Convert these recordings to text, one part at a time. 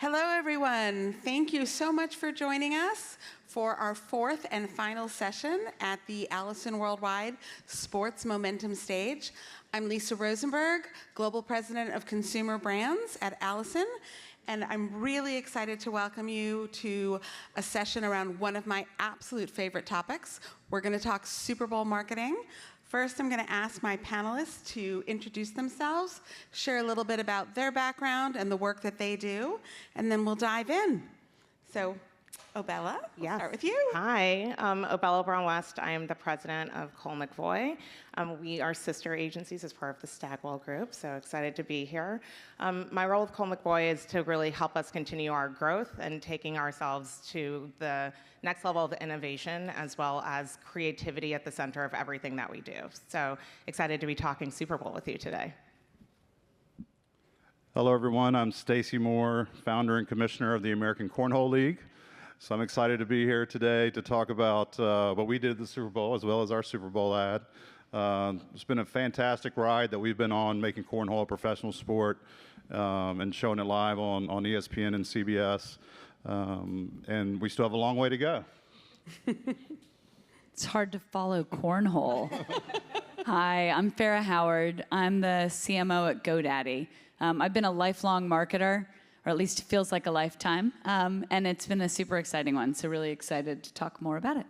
Hello, everyone. Thank you so much for joining us for our fourth and final session at the Allison Worldwide Sports Momentum Stage. I'm Lisa Rosenberg, Global President of Consumer Brands at Allison, and I'm really excited to welcome you to a session around one of my absolute favorite topics. We're going to talk Super Bowl marketing. First, I'm going to ask my panelists to introduce themselves, share a little bit about their background and the work that they do, and then we'll dive in. So, Obella, we'll start with you. Hi, Obella Brown-West. I am the president of Cole McVoy. We are sister agencies as part of the Stagwell Group, so excited to be here. My role with Cole McVoy is to really help us continue our growth and taking ourselves to the next level of innovation, as well as creativity at the center of everything that we do. So excited to be talking Super Bowl with you today. Hello, everyone. I'm Stacy Moore, founder and commissioner of the American Cornhole League. So I'm excited to be here today to talk about what we did at the Super Bowl, as well as our Super Bowl ad. It's been a fantastic ride that we've been on, making cornhole a professional sport and showing it live on ESPN and CBS. And we still have a long way to go. It's hard to follow cornhole. Hi, I'm Farrah Howard. I'm the CMO at GoDaddy. I've been a lifelong marketer, or at least it feels like a lifetime, and it's been a super exciting one, so really excited to talk more about it.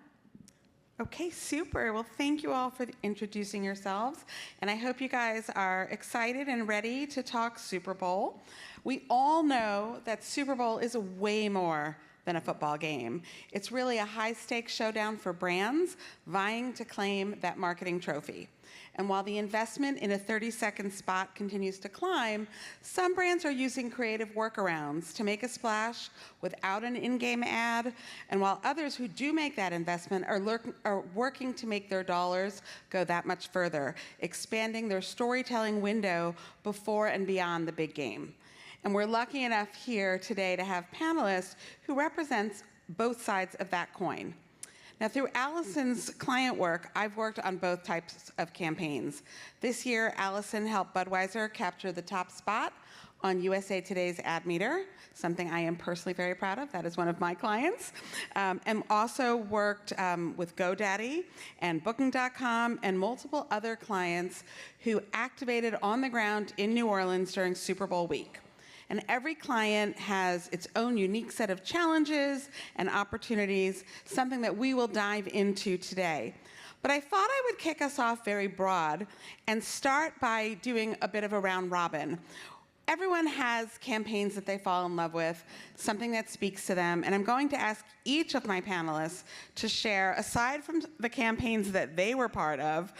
Okay, super. Well, thank you all for introducing yourselves, and I hope you guys are excited and ready to talk Super Bowl. We all know that Super Bowl is way more than a football game. It's really a high-stakes showdown for brands vying to claim that marketing trophy. And while the investment in a 30-second spot continues to climb, some brands are using creative workarounds to make a splash without an in-game ad, and while others who do make that investment are working to make their dollars go that much further, expanding their storytelling window before and beyond the big game. And we're lucky enough here today to have panelists who represent both sides of that coin. Now, through Allison's client work, I've worked on both types of campaigns. This year, Allison helped Budweiser capture the top spot on USA Today's Ad Meter, something I am personally very proud of. That is one of my clients. And also worked with GoDaddy and Booking.com and multiple other clients who activated on the ground in New Orleans during Super Bowl week. And every client has its own unique set of challenges and opportunities, something that we will dive into today. But I thought I would kick us off very broad and start by doing a bit of a round robin. Everyone has campaigns that they fall in love with, something that speaks to them, and I'm going to ask each of my panelists to share, aside from the campaigns that they were part of,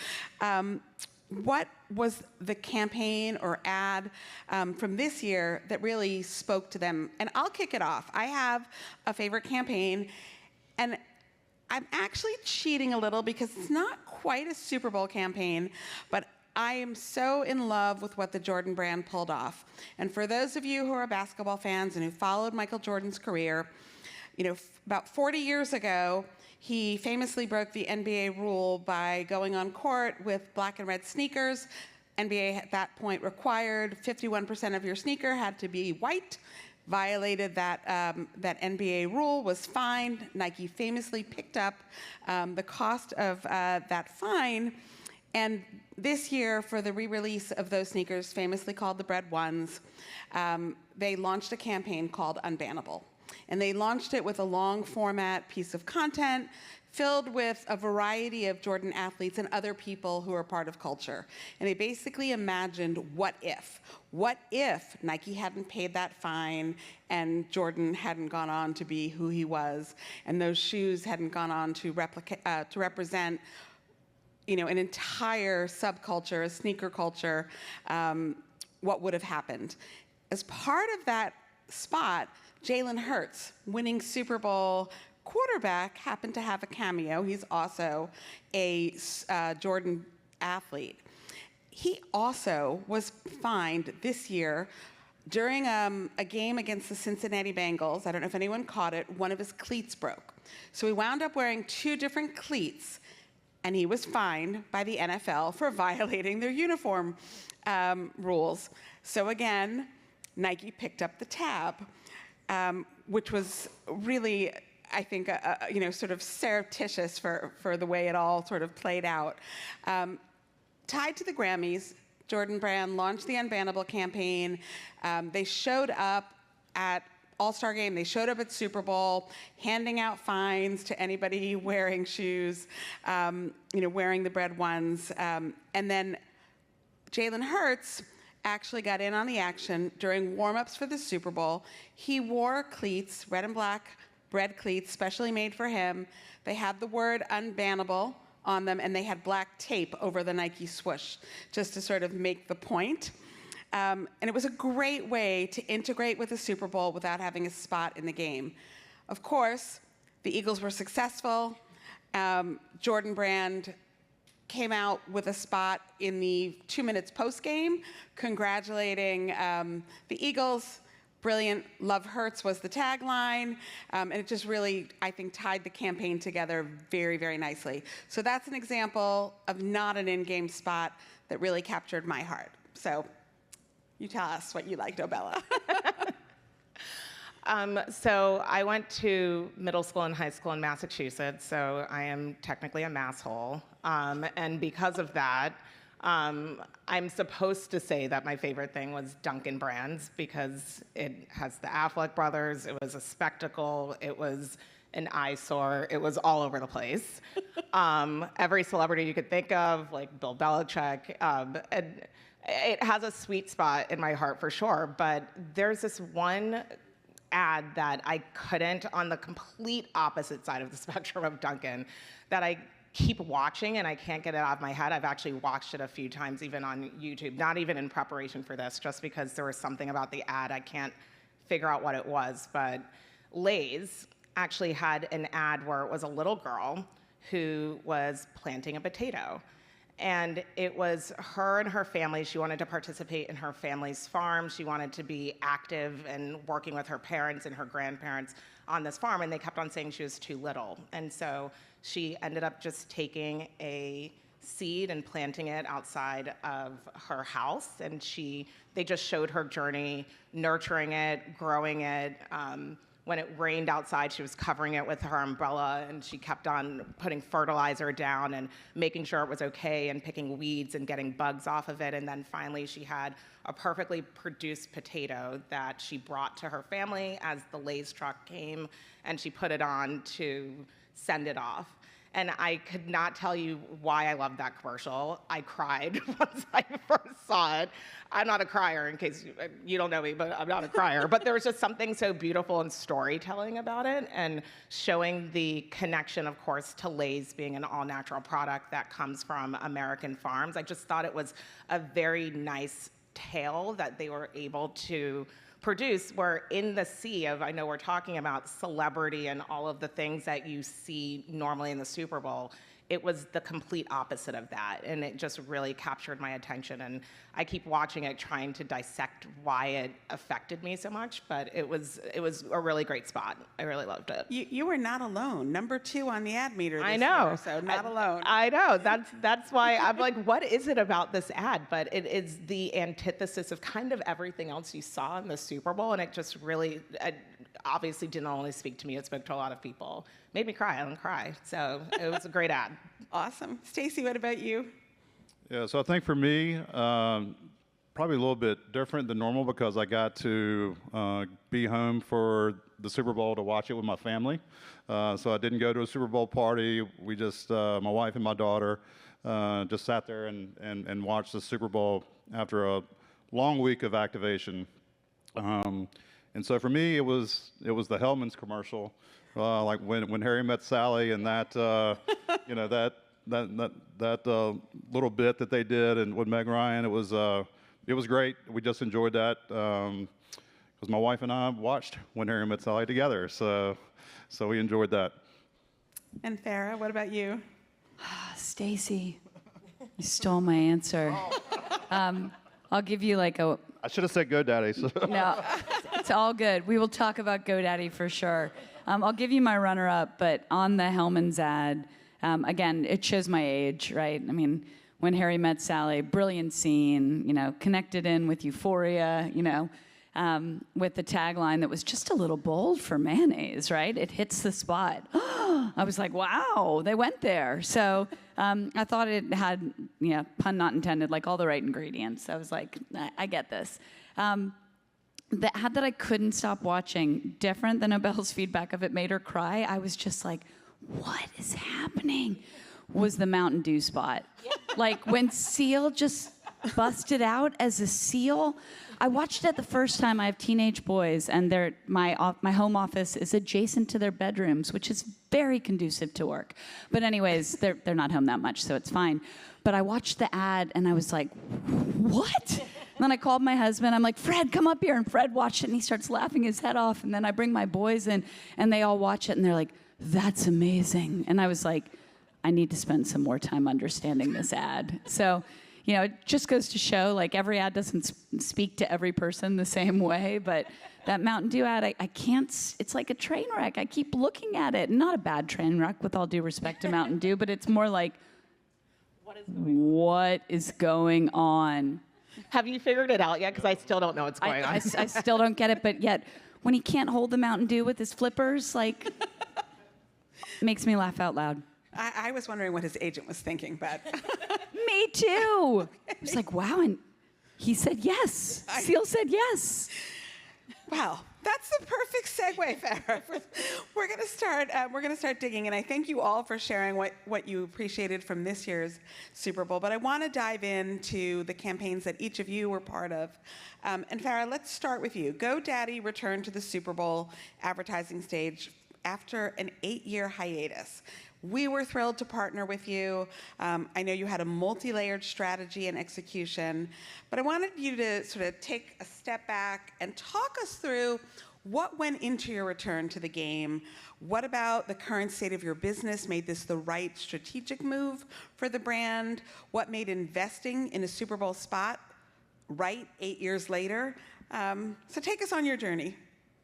what was the campaign or ad from this year that really spoke to them? And I'll kick it off. I have a favorite campaign, and I'm actually cheating a little because it's not quite a Super Bowl campaign, but I am so in love with what the Jordan brand pulled off. And for those of you who are basketball fans and who followed Michael Jordan's career, you know, about 40 years ago, he famously broke the NBA rule by going on court with black and red sneakers. NBA at that point required 51% of your sneaker had to be white. Violated that NBA rule, was fined. Nike famously picked up the cost of that fine. And this year, for the re-release of those sneakers, famously called the Bred Ones, they launched a campaign called Unbannable. And they launched it with a long format piece of content filled with a variety of Jordan athletes and other people who are part of culture. And they basically imagined what if. What if Nike hadn't paid that fine and Jordan hadn't gone on to be who he was, and those shoes hadn't gone on to represent, you know, an entire subculture, a sneaker culture, what would have happened? As part of that spot, Jalen Hurts, winning Super Bowl quarterback, happened to have a cameo. He's also a Jordan athlete. He also was fined this year during a game against the Cincinnati Bengals. I don't know if anyone caught it. One of his cleats broke. So he wound up wearing 2 different cleats, and he was fined by the NFL for violating their uniform rules. So again, Nike picked up the tab. which was really, I think, sort of surreptitious for the way it all sort of played out. Tied to the Grammys, Jordan Brand launched the Unbannable campaign. They showed up at All-Star Game. They showed up at Super Bowl, handing out fines to anybody wearing shoes, wearing the Bred ones. And then Jalen Hurts actually got in on the action during warm-ups for the Super Bowl. He wore cleats, red and black Bred cleats, specially made for him. They had the word unbannable on them, and they had black tape over the Nike swoosh, just to sort of make the point. And it was a great way to integrate with the Super Bowl without having a spot in the game. Of course, the Eagles were successful. Jordan Brand came out with a spot in the 2 minutes post-game, congratulating the Eagles. Brilliant, love hurts was the tagline, and it just really, I think, tied the campaign together very, very nicely. So that's an example of not an in-game spot that really captured my heart. So you tell us what you liked, Obella. So I went to middle school and high school in Massachusetts, so I am technically a masshole. And because of that, I'm supposed to say that my favorite thing was Dunkin' Brands because it has the Affleck brothers, it was a spectacle, it was an eyesore, it was all over the place. Every celebrity you could think of, like Bill Belichick, and it has a sweet spot in my heart for sure, but there's this one ad that I couldn't, on the complete opposite side of the spectrum of Dunkin', that I keep watching and I can't get it out of my head. I've actually watched it a few times, even on YouTube, not even in preparation for this, just because there was something about the ad, I can't figure out what it was. But Lay's actually had an ad where it was a little girl who was planting a potato. And it was her and her family. She wanted to participate in her family's farm. She wanted to be active and working with her parents and her grandparents on this farm, and they kept on saying she was too little. And so she ended up just taking a seed and planting it outside of her house, and they just showed her journey, nurturing it, growing it. When it rained outside, she was covering it with her umbrella, and she kept on putting fertilizer down and making sure it was okay and picking weeds and getting bugs off of it. And then finally, she had a perfectly produced potato that she brought to her family as the Lay's truck came, and she put it on to send it off. And I could not tell you why I loved that commercial. I cried once I first saw it. I'm not a crier, in case you don't know me, but I'm not a crier. But there was just something so beautiful and storytelling about it, and showing the connection, of course, to Lay's being an all-natural product that comes from American farms. I just thought it was a very nice tale that they were able to produce, where in the sea of, I know we're talking about celebrity and all of the things that you see normally in the Super Bowl, it was the complete opposite of that, and it just really captured my attention. And I keep watching it, trying to dissect why it affected me so much, but it was a really great spot. I really loved it. You were not alone. Number 2 on the ad meter this I know. year, so not alone. I know. That's why I'm like, what is it about this ad? But it is the antithesis of kind of everything else you saw in the Super Bowl, and it just really, obviously didn't only speak to me, it spoke to a lot of people. Made me cry. I don't cry. So it was a great ad. Awesome. Stacey, what about you? Yeah, so I think for me, probably a little bit different than normal because I got to be home for the Super Bowl to watch it with my family. So I didn't go to a Super Bowl party. We just, my wife and my daughter, just sat there and watched the Super Bowl after a long week of activation. And so for me, it was the Hellman's commercial, like when Harry Met Sally, and that that little bit that they did and with Meg Ryan, it was great. We just enjoyed that because my wife and I watched When Harry Met Sally together, so we enjoyed that. And Farrah, what about you? Stacey, you stole my answer. I'll give you like a. I should have said GoDaddy. So. No, it's all good. We will talk about GoDaddy for sure. I'll give you my runner-up, but on the Hellman's ad, again, it shows my age, right? I mean, When Harry Met Sally, brilliant scene, connected in with Euphoria, with the tagline that was just a little bold for mayonnaise, right? It hits the spot. I was like, wow, they went there. So I thought it had, pun not intended, like all the right ingredients. I was like, I get this. The ad that I couldn't stop watching, different than Abel's feedback of it made her cry, I was just like, what is happening? Was the Mountain Dew spot. Like when Seal just busted out as a seal. I watched it the first time. I have teenage boys, and my home office is adjacent to their bedrooms, which is very conducive to work. But anyways, they're not home that much, so it's fine. But I watched the ad, and I was like, what? And then I called my husband. I'm like, Fred, come up here. And Fred watched it, and he starts laughing his head off. And then I bring my boys in, and they all watch it, and they're like, that's amazing. And I was like, I need to spend some more time understanding this ad. So, it just goes to show, like, every ad doesn't speak to every person the same way, but that Mountain Dew ad, I can't, it's like a train wreck. I keep looking at it. Not a bad train wreck, with all due respect to Mountain Dew, but it's more like, what is going on? Have you figured it out yet? Because I still don't know what's going on. I still don't get it, but yet, when he can't hold the Mountain Dew with his flippers, like, makes me laugh out loud. I was wondering what his agent was thinking, but... Me too. I was like, wow, and he said yes. Seal said yes. Wow, that's the perfect segue, Farrah. We're gonna start digging, and I thank you all for sharing what you appreciated from this year's Super Bowl. But I want to dive into the campaigns that each of you were part of. And Farrah, let's start with you. GoDaddy returned to the Super Bowl advertising stage after an 8-year hiatus. We were thrilled to partner with you. I know you had a multi-layered strategy and execution, but I wanted you to sort of take a step back and talk us through what went into your return to the game. What about the current state of your business made this the right strategic move for the brand? What made investing in a Super Bowl spot right 8 years later? So take us on your journey.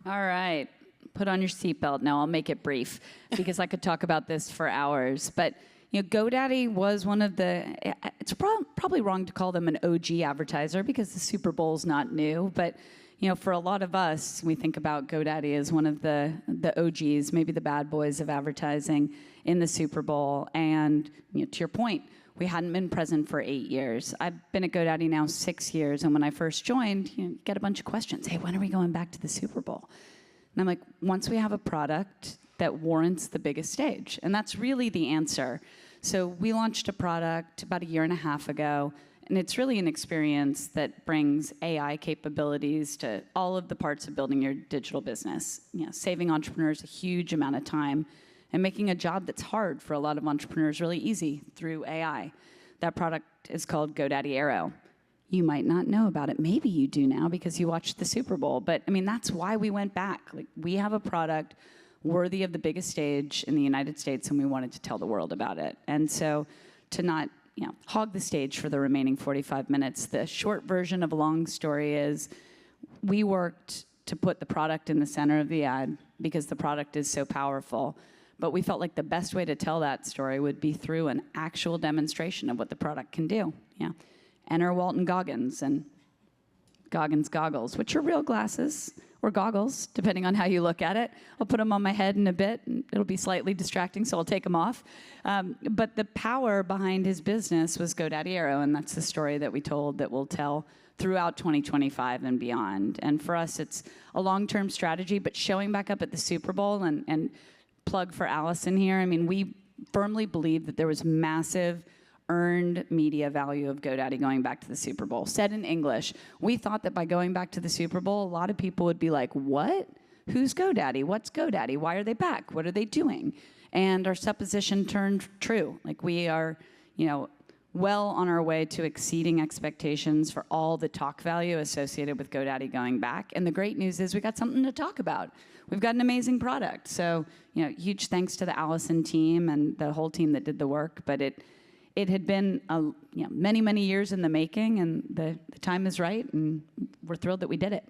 All right. Put on your seatbelt. Now I'll make it brief because I could talk about this for hours. But GoDaddy was one of the. It's probably wrong to call them an OG advertiser because the Super Bowl's not new. But for a lot of us, we think about GoDaddy as one of the OGs, maybe the bad boys of advertising in the Super Bowl. And to your point, we hadn't been present for 8 years. I've been at GoDaddy now 6 years, and when I first joined, you get a bunch of questions. Hey, when are we going back to the Super Bowl? And I'm like, once we have a product that warrants the biggest stage. And that's really the answer. So we launched a product about 1.5 years ago, and it's really an experience that brings AI capabilities to all of the parts of building your digital business. Saving entrepreneurs a huge amount of time and making a job that's hard for a lot of entrepreneurs really easy through AI. That product is called GoDaddy Aero. You might not know about it. Maybe you do now because you watched the Super Bowl. But that's why we went back. Like, we have a product worthy of the biggest stage in the United States, and we wanted to tell the world about it. And so to not hog the stage for the remaining 45 minutes, the short version of a long story is we worked to put the product in the center of the ad because the product is so powerful. But we felt like the best way to tell that story would be through an actual demonstration of what the product can do. Enter Walton Goggins and Goggins goggles, which are real glasses or goggles, depending on how you look at it. I'll put them on my head in a bit, and it'll be slightly distracting, so I'll take them off. But the power behind his business was GoDaddy Aero, and that's the story that we told that we'll tell throughout 2025 and beyond. And for us, it's a long-term strategy, but showing back up at the Super Bowl and plug for Allison here, we firmly believe that there was massive earned media value of GoDaddy going back to the Super Bowl. Said in English, we thought that by going back to the Super Bowl, a lot of people would be like, what? Who's GoDaddy? What's GoDaddy? Why are they back? What are they doing? And our supposition turned true. Like, we are, well on our way to exceeding expectations for all the talk value associated with GoDaddy going back. And the great news is we got something to talk about. We've got an amazing product. So, huge thanks to the Allison team and the whole team that did the work. But it had been many, many years in the making, and the time is right, and we're thrilled that we did it.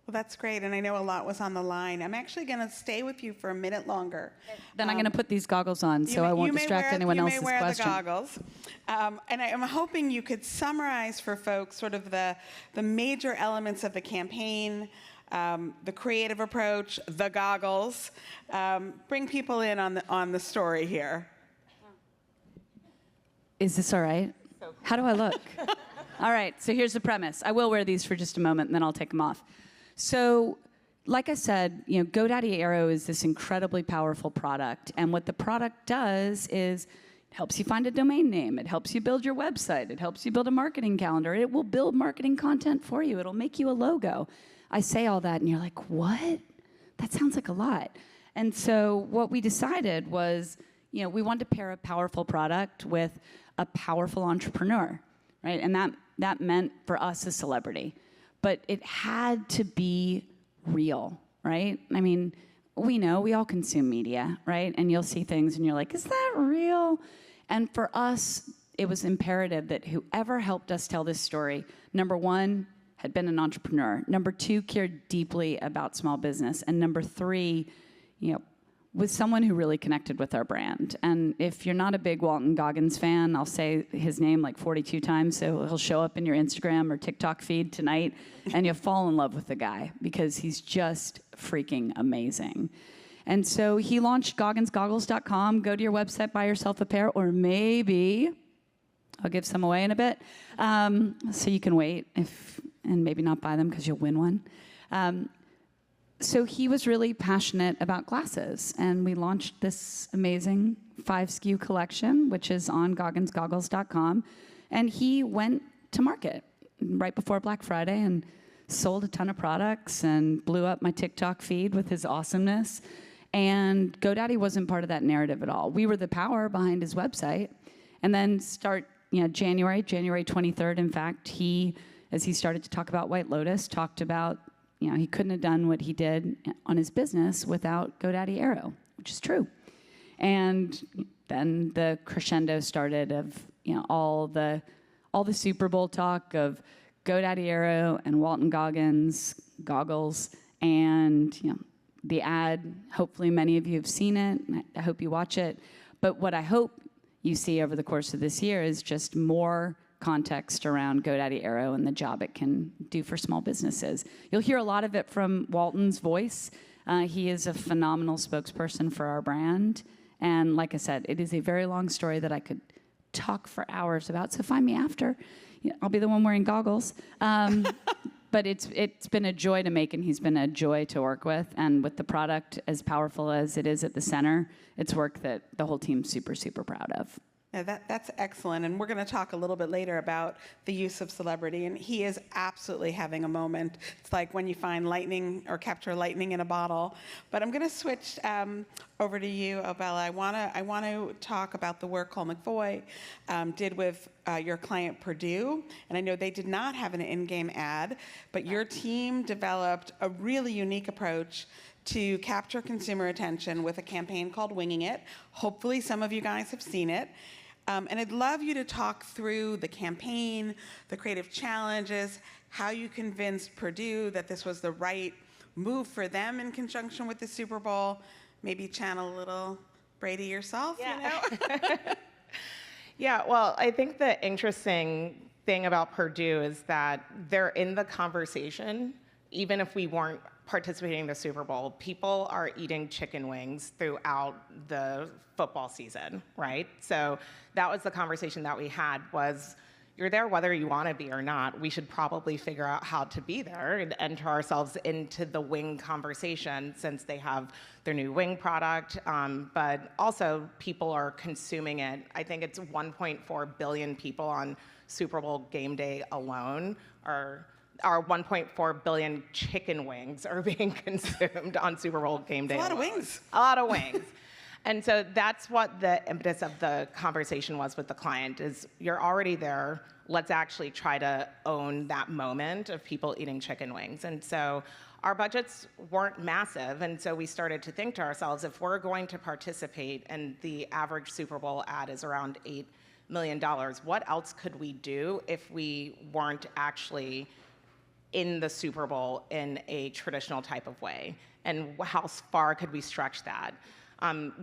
Well, that's great, and I know a lot was on the line. I'm actually going to stay with you for a minute longer. Then I'm going to put these goggles on so I won't distract anyone else's question. You may wear the goggles. And I'm hoping you could summarize for folks sort of the major elements of the campaign, the creative approach, the goggles. Bring people in on the story here. Is this all right? How do I look? All right, so here's the premise. I will wear these for just a moment, and then I'll take them off. So, like I said, GoDaddy Aero is this incredibly powerful product, and what the product does is it helps you find a domain name, it helps you build your website, it helps you build a marketing calendar, it will build marketing content for you, it'll make you a logo. I say all that, and you're like, what? That sounds like a lot. And so what we decided was, we wanted to pair a powerful product with a powerful entrepreneur, right? And that meant for us a celebrity. But it had to be real, right? I mean, we know, we all consume media, right? And you'll see things and you're like, is that real? And for us, it was imperative that whoever helped us tell this story, number one, had been an entrepreneur. Number two, cared deeply about small business. And number three, was someone who really connected with our brand. And if you're not a big Walton Goggins fan, I'll say his name like 42 times, so he'll show up in your Instagram or TikTok feed tonight, and you'll fall in love with the guy because he's just freaking amazing. And so he launched gogginsgoggles.com. Go to your website, buy yourself a pair, or maybe I'll give some away in a bit, so you can wait and maybe not buy them because you'll win one. So he was really passionate about glasses, and we launched this amazing 5 SKU collection, which is on gogginsgoggles.com, and he went to market right before Black Friday and sold a ton of products and blew up my TikTok feed with his awesomeness, and GoDaddy wasn't part of that narrative at all. We were the power behind his website, and then January 23rd, in fact, as he started to talk about White Lotus, talked about he couldn't have done what he did on his business without GoDaddy Aero, which is true. And then the crescendo started of all the Super Bowl talk of GoDaddy Aero and Walton Goggins goggles, and the ad. Hopefully, many of you have seen it. I hope you watch it. But what I hope you see over the course of this year is just more context around GoDaddy Aero and the job it can do for small businesses. You'll hear a lot of it from Walton's voice. He is a phenomenal spokesperson for our brand. And like I said, it is a very long story that I could talk for hours about. So find me after. I'll be the one wearing goggles. But it's been a joy to make, and he's been a joy to work with. And with the product as powerful as it is at the center, it's work that the whole team's super, super proud of. Yeah, that's excellent, and we're going to talk a little bit later about the use of celebrity, and he is absolutely having a moment. It's like when you find lightning or capture lightning in a bottle. But I'm going to switch over to you, Obella. I want to talk about the work Cole McVoy did with your client Purdue, and I know they did not have an in-game ad, but your team developed a really unique approach to capture consumer attention with a campaign called Winging It. Hopefully some of you guys have seen it. And I'd love you to talk through the campaign, the creative challenges, how you convinced Purdue that this was the right move for them in conjunction with the Super Bowl. Maybe channel a little Brady yourself, Yeah, well, I think the interesting thing about Purdue is that they're in the conversation, even if we weren't participating in the Super Bowl. People are eating chicken wings throughout the football season, right? So that was the conversation that we had was, you're there whether you want to be or not. We should probably figure out how to be there and enter ourselves into the wing conversation since they have their new wing product. But also people are consuming it. I think it's 1.4 billion people on Super Bowl game day alone are 1.4 billion chicken wings are being consumed on Super Bowl game day. A lot of wings. A lot of wings. And so that's what the impetus of the conversation was with the client is you're already there. Let's actually try to own that moment of people eating chicken wings. And so our budgets weren't massive. And so we started to think to ourselves, if we're going to participate and the average Super Bowl ad is around $8 million, what else could we do if we weren't actually in the Super Bowl in a traditional type of way, and how far could we stretch that?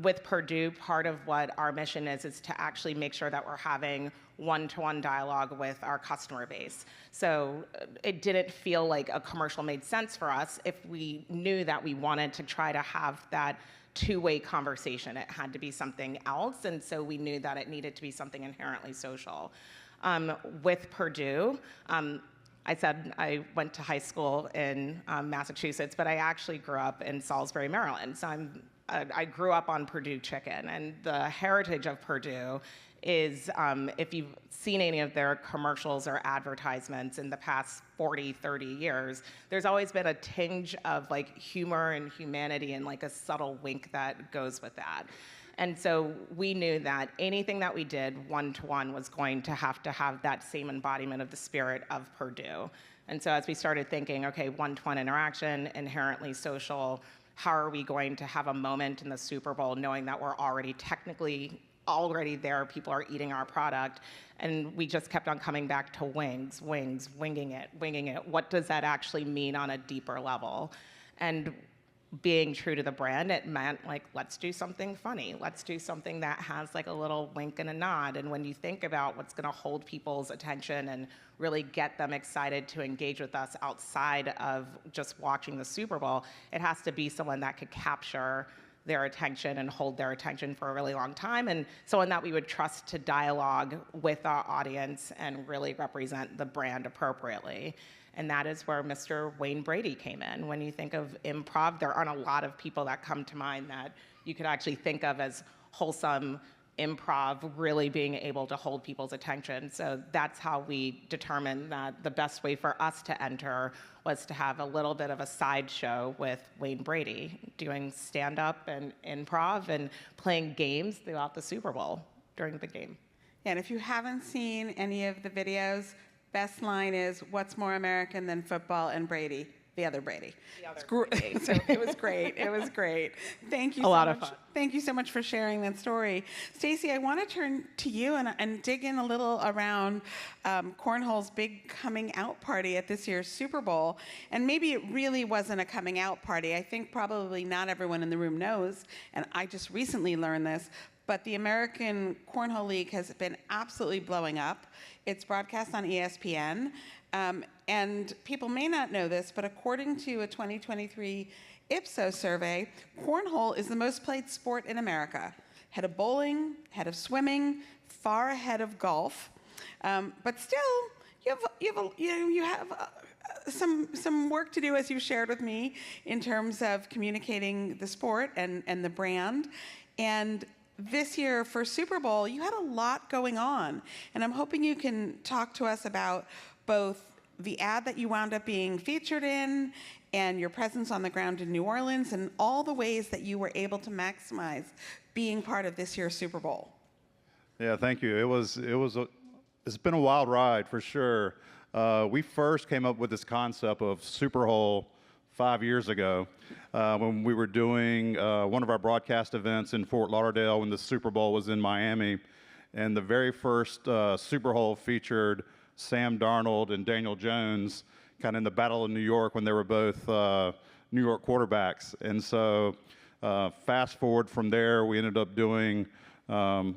With Purdue, part of what our mission is to actually make sure that we're having one-to-one dialogue with our customer base. So it didn't feel like a commercial made sense for us if we knew that we wanted to try to have that two-way conversation. It had to be something else, and so we knew that it needed to be something inherently social. With Purdue, I said I went to high school in Massachusetts, but I actually grew up in Salisbury, Maryland. So I grew up on Purdue chicken, and the heritage of Purdue is, if you've seen any of their commercials or advertisements in the past 40, 30 years, there's always been a tinge of like humor and humanity and like a subtle wink that goes with that. And so we knew that anything that we did one-to-one was going to have that same embodiment of the spirit of Purdue. And so as we started thinking, okay, one-to-one interaction, inherently social, how are we going to have a moment in the Super Bowl knowing that we're already there, people are eating our product, and we just kept on coming back to wings, winging it. What does that actually mean on a deeper level? And being true to the brand, it meant like, let's do something funny. Let's do something that has like a little wink and a nod. And when you think about what's gonna hold people's attention and really get them excited to engage with us outside of just watching the Super Bowl, it has to be someone that could capture their attention and hold their attention for a really long time, and someone that we would trust to dialogue with our audience and really represent the brand appropriately. And that is where Mr. Wayne Brady came in. When you think of improv, there aren't a lot of people that come to mind that you could actually think of as wholesome improv, really being able to hold people's attention. So that's how we determined that the best way for us to enter was to have a little bit of a sideshow with Wayne Brady, doing stand-up and improv and playing games throughout the Super Bowl during the game. And if you haven't seen any of the videos, best line is, "What's more American than football and Brady?" The other Brady. So it was great. It was great. Thank you. A lot of fun. Thank you so much for sharing that story. Stacey, I want to turn to you and dig in a little around Cornhole's big coming out party at this year's Super Bowl. And maybe it really wasn't a coming out party. I think probably not everyone in the room knows, and I just recently learned this, but the American Cornhole League has been absolutely blowing up. It's broadcast on ESPN. And people may not know this, but according to a 2023 Ipsos survey, cornhole is the most played sport in America. Ahead of bowling, ahead of swimming, far ahead of golf. But still, you have some work to do, as you shared with me, in terms of communicating the sport and the brand. And this year for Super Bowl, you had a lot going on. And I'm hoping you can talk to us about both the ad that you wound up being featured in and your presence on the ground in New Orleans and all the ways that you were able to maximize being part of this year's Super Bowl. Yeah, thank you. It's been a wild ride for sure. We first came up with this concept of Super Bowl 5 years ago when we were doing one of our broadcast events in Fort Lauderdale when the Super Bowl was in Miami. And the very first Super Bowl featured Sam Darnold and Daniel Jones kind of in the Battle of New York when they were both New York quarterbacks. And so fast forward from there, we ended up doing 5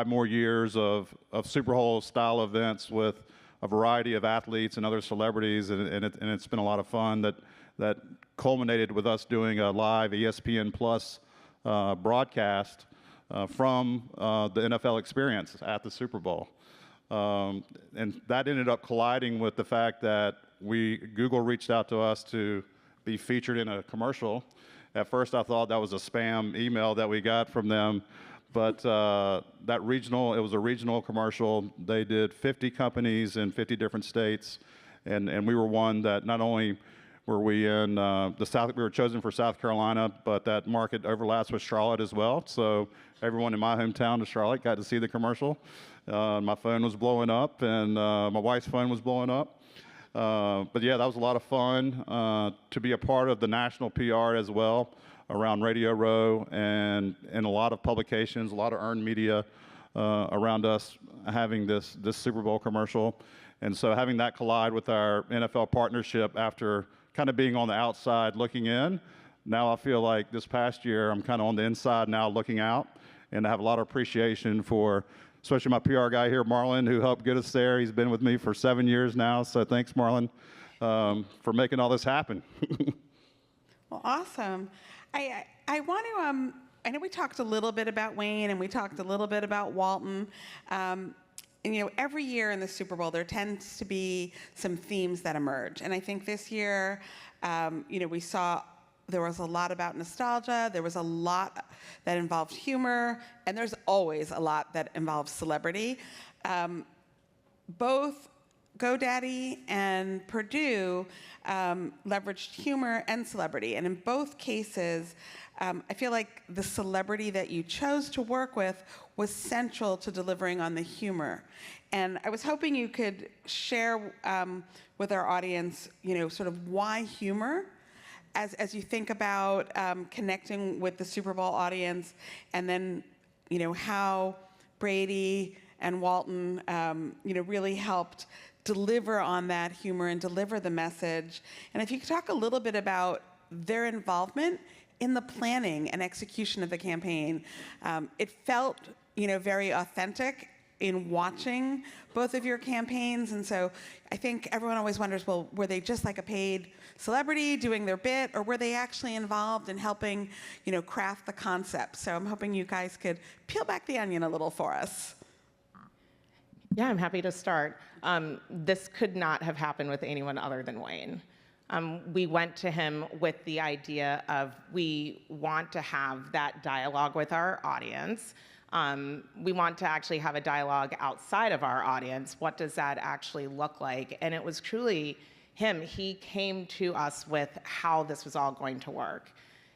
more years of Super Bowl style events with a variety of athletes and other celebrities, and it's been a lot of fun that culminated with us doing a live ESPN Plus broadcast from the NFL experience at the Super Bowl. And that ended up colliding with the fact that Google reached out to us to be featured in a commercial. At first I thought that was a spam email that we got from them, but it was a regional commercial. They did 50 companies in 50 different states, and we were one that not only were we in we were chosen for South Carolina, but that market overlaps with Charlotte as well. So everyone in my hometown of Charlotte got to see the commercial. My phone was blowing up, and my wife's phone was blowing up. But yeah, that was a lot of fun to be a part of the national PR as well around Radio Row and a lot of publications, a lot of earned media around us having this Super Bowl commercial. And so having that collide with our NFL partnership after kind of being on the outside looking in, now I feel like this past year I'm kind of on the inside now looking out, and I have a lot of appreciation for especially my PR guy here, Marlon, who helped get us there. He's been with me for 7 years now, so thanks, Marlon, for making all this happen. Well, awesome. I want to, I know we talked a little bit about Wayne and we talked a little bit about Walton. And, every year in the Super Bowl, there tends to be some themes that emerge. And I think this year, we saw there was a lot about nostalgia. There was a lot that involved humor. And there's always a lot that involves celebrity. Both GoDaddy and Purdue leveraged humor and celebrity. And in both cases, I feel like the celebrity that you chose to work with was central to delivering on the humor. And I was hoping you could share with our audience, sort of why humor as you think about connecting with the Super Bowl audience, and then, how Brady and Walton, really helped deliver on that humor and deliver the message. And if you could talk a little bit about their involvement in the planning and execution of the campaign. It felt, very authentic in watching both of your campaigns. And so I think everyone always wonders, well, were they just like a paid celebrity doing their bit, or were they actually involved in helping, craft the concept? So I'm hoping you guys could peel back the onion a little for us. Yeah, I'm happy to start. This could not have happened with anyone other than Wayne. We went to him with the idea of we want to have that dialogue with our audience. We want to actually have a dialogue outside of our audience. What does that actually look like? And it was truly him. He came to us with how this was all going to work.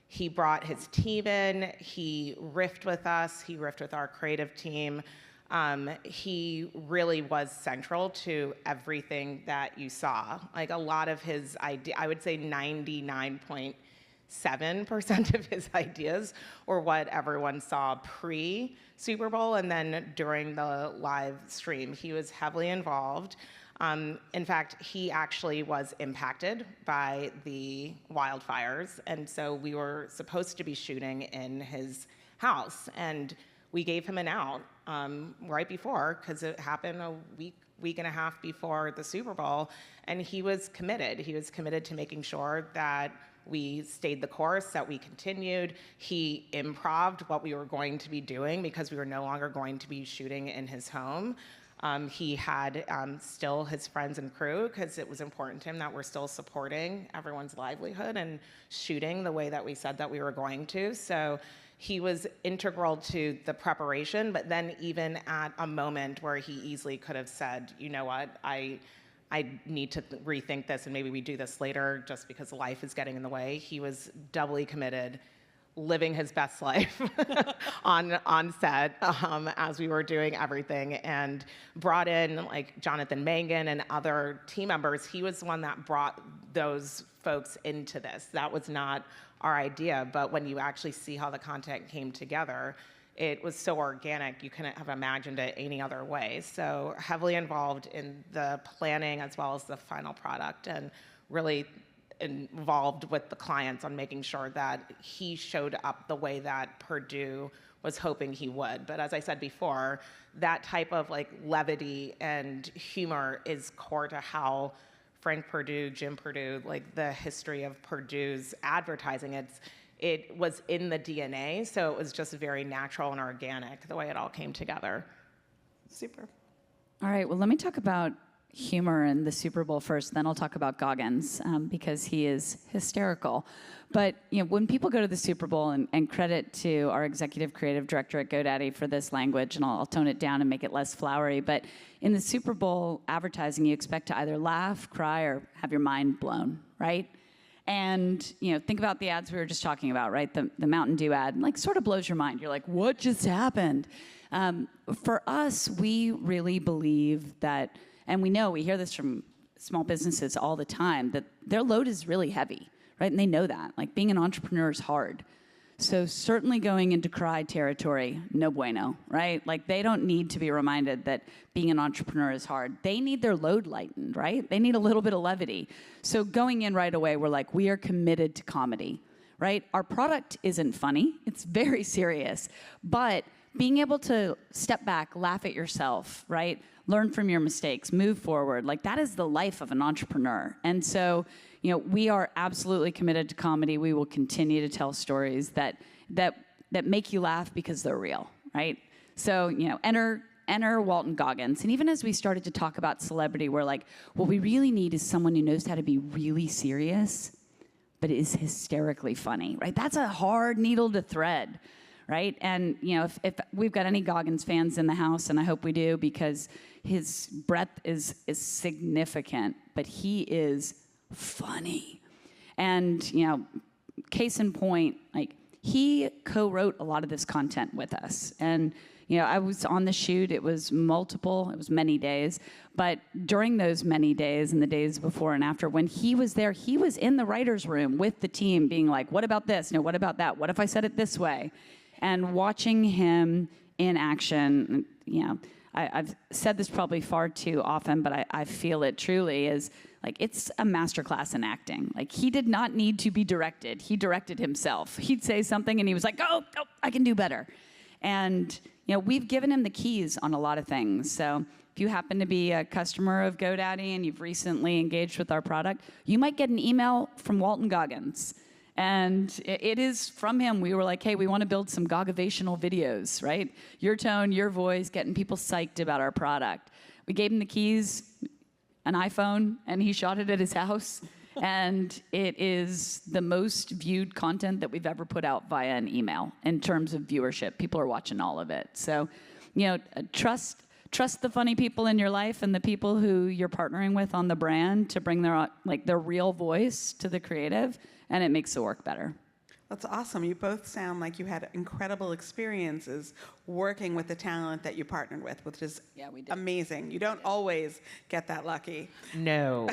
He brought his team in. He riffed with us. He riffed with our creative team. He really was central to everything that you saw. Like a lot of his idea, I would say 99.7% of his ideas were what everyone saw pre-Super Bowl, and then during the live stream, he was heavily involved. In fact, he actually was impacted by the wildfires, and so we were supposed to be shooting in his house, and we gave him an out right before, because it happened a week and a half before the Super Bowl, and he was committed. He was committed to making sure that we stayed the course, that we continued. He improv'd what we were going to be doing because we were no longer going to be shooting in his home. He had still his friends and crew, because it was important to him that we're still supporting everyone's livelihood and shooting the way that we said that we were going to. So he was integral to the preparation, but then even at a moment where he easily could have said, you know what, I need to rethink this and maybe we do this later just because life is getting in the way. He was doubly committed, living his best life on set as we were doing everything, and brought in like Jonathan Mangan and other team members. He was the one that brought those folks into this. That was not our idea, but when you actually see how the content came together, it was so organic, you couldn't have imagined it any other way. So heavily involved in the planning as well as the final product, and really involved with the clients on making sure that he showed up the way that Purdue was hoping he would. But as I said before, that type of like levity and humor is core to how Frank Purdue, Jim Purdue, like the history of Purdue's advertising, it was in the DNA, so it was just very natural and organic the way it all came together. Super. All right, well, let me talk about humor in the Super Bowl first, then I'll talk about Goggins, because he is hysterical. But when people go to the Super Bowl, and credit to our executive creative director at GoDaddy for this language, and I'll tone it down and make it less flowery, but in the Super Bowl advertising, you expect to either laugh, cry, or have your mind blown, right? And think about the ads we were just talking about, right? The Mountain Dew ad, like, sort of blows your mind. You're like, what just happened? For us, we really believe that, and we hear this from small businesses all the time, that their load is really heavy, right? And they know that. Like, being an entrepreneur is hard. So certainly going into cry territory, no bueno, right? Like they don't need to be reminded that being an entrepreneur is hard. They need their load lightened, right? They need a little bit of levity. So going in right away, we're like, we are committed to comedy, right? Our product isn't funny. It's very serious. But being able to step back, laugh at yourself, right? Learn from your mistakes, move forward. Like that is the life of an entrepreneur. And so, you know, we are absolutely committed to comedy. We will continue to tell stories that make you laugh because they're real, right? So, you know, enter Walton Goggins. And even as we started to talk about celebrity, we're like, what we really need is someone who knows how to be really serious, but is hysterically funny, right? That's a hard needle to thread, right? And, you know, if we've got any Goggins fans in the house, and I hope we do, because his breadth is significant, but he is funny. And, you know, case in point, like, he co-wrote a lot of this content with us. And, you know, I was on the shoot. It was many days. But during those many days and the days before and after, when he was there, he was in the writer's room with the team being like, what about this? No, what about that? What if I said it this way? And watching him in action, you know, I've said this probably far too often, but I feel it truly is like it's a masterclass in acting. Like he did not need to be directed. He directed himself. He'd say something and he was like, oh, I can do better. And, you know, we've given him the keys on a lot of things. So if you happen to be a customer of GoDaddy and you've recently engaged with our product, you might get an email from Walton Goggins. And it is from him. We were like, hey, we want to build some Goggivational videos, right? Your tone, your voice, getting people psyched about our product. We gave him the keys, an iPhone, and he shot it at his house. And it is the most viewed content that we've ever put out via an email in terms of viewership. People are watching all of it. So, you know, trust the funny people in your life and the people who you're partnering with on the brand to bring their real voice to the creative, and it makes the work better. That's awesome. You both sound like you had incredible experiences working with the talent that you partnered with, which is amazing. You don't always get that lucky. No.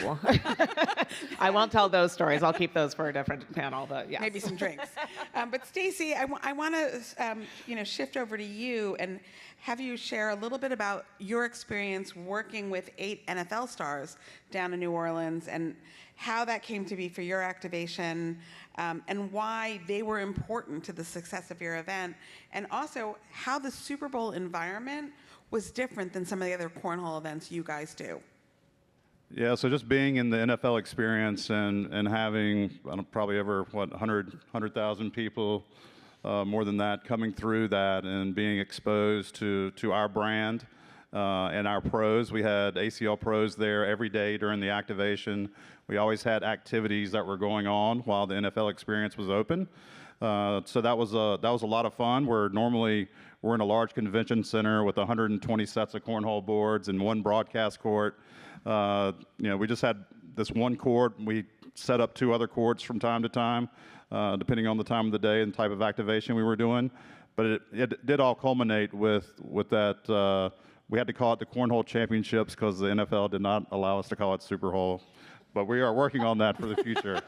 I won't tell those stories. I'll keep those for a different panel, but yes. Maybe some drinks. But Stacey, I want to shift over to you and have you share a little bit about your experience working with 8 NFL stars down in New Orleans and how that came to be for your activation, and why they were important to the success of your event, and also how the Super Bowl environment was different than some of the other cornhole events you guys do. Yeah, so just being in the NFL experience and having probably over 100,000 people, more than that, coming through that and being exposed to our brand and our pros. We had ACL pros there every day during the activation. We always had activities that were going on while the NFL experience was open. So that was a lot of fun. We're in a large convention center with 120 sets of cornhole boards and one broadcast court. We just had this one court. We set up 2 other courts from time to time, depending on the time of the day and type of activation we were doing. But it did all culminate with that. We had to call it the Cornhole Championships because the NFL did not allow us to call it Super Bowl. But we are working on that for the future.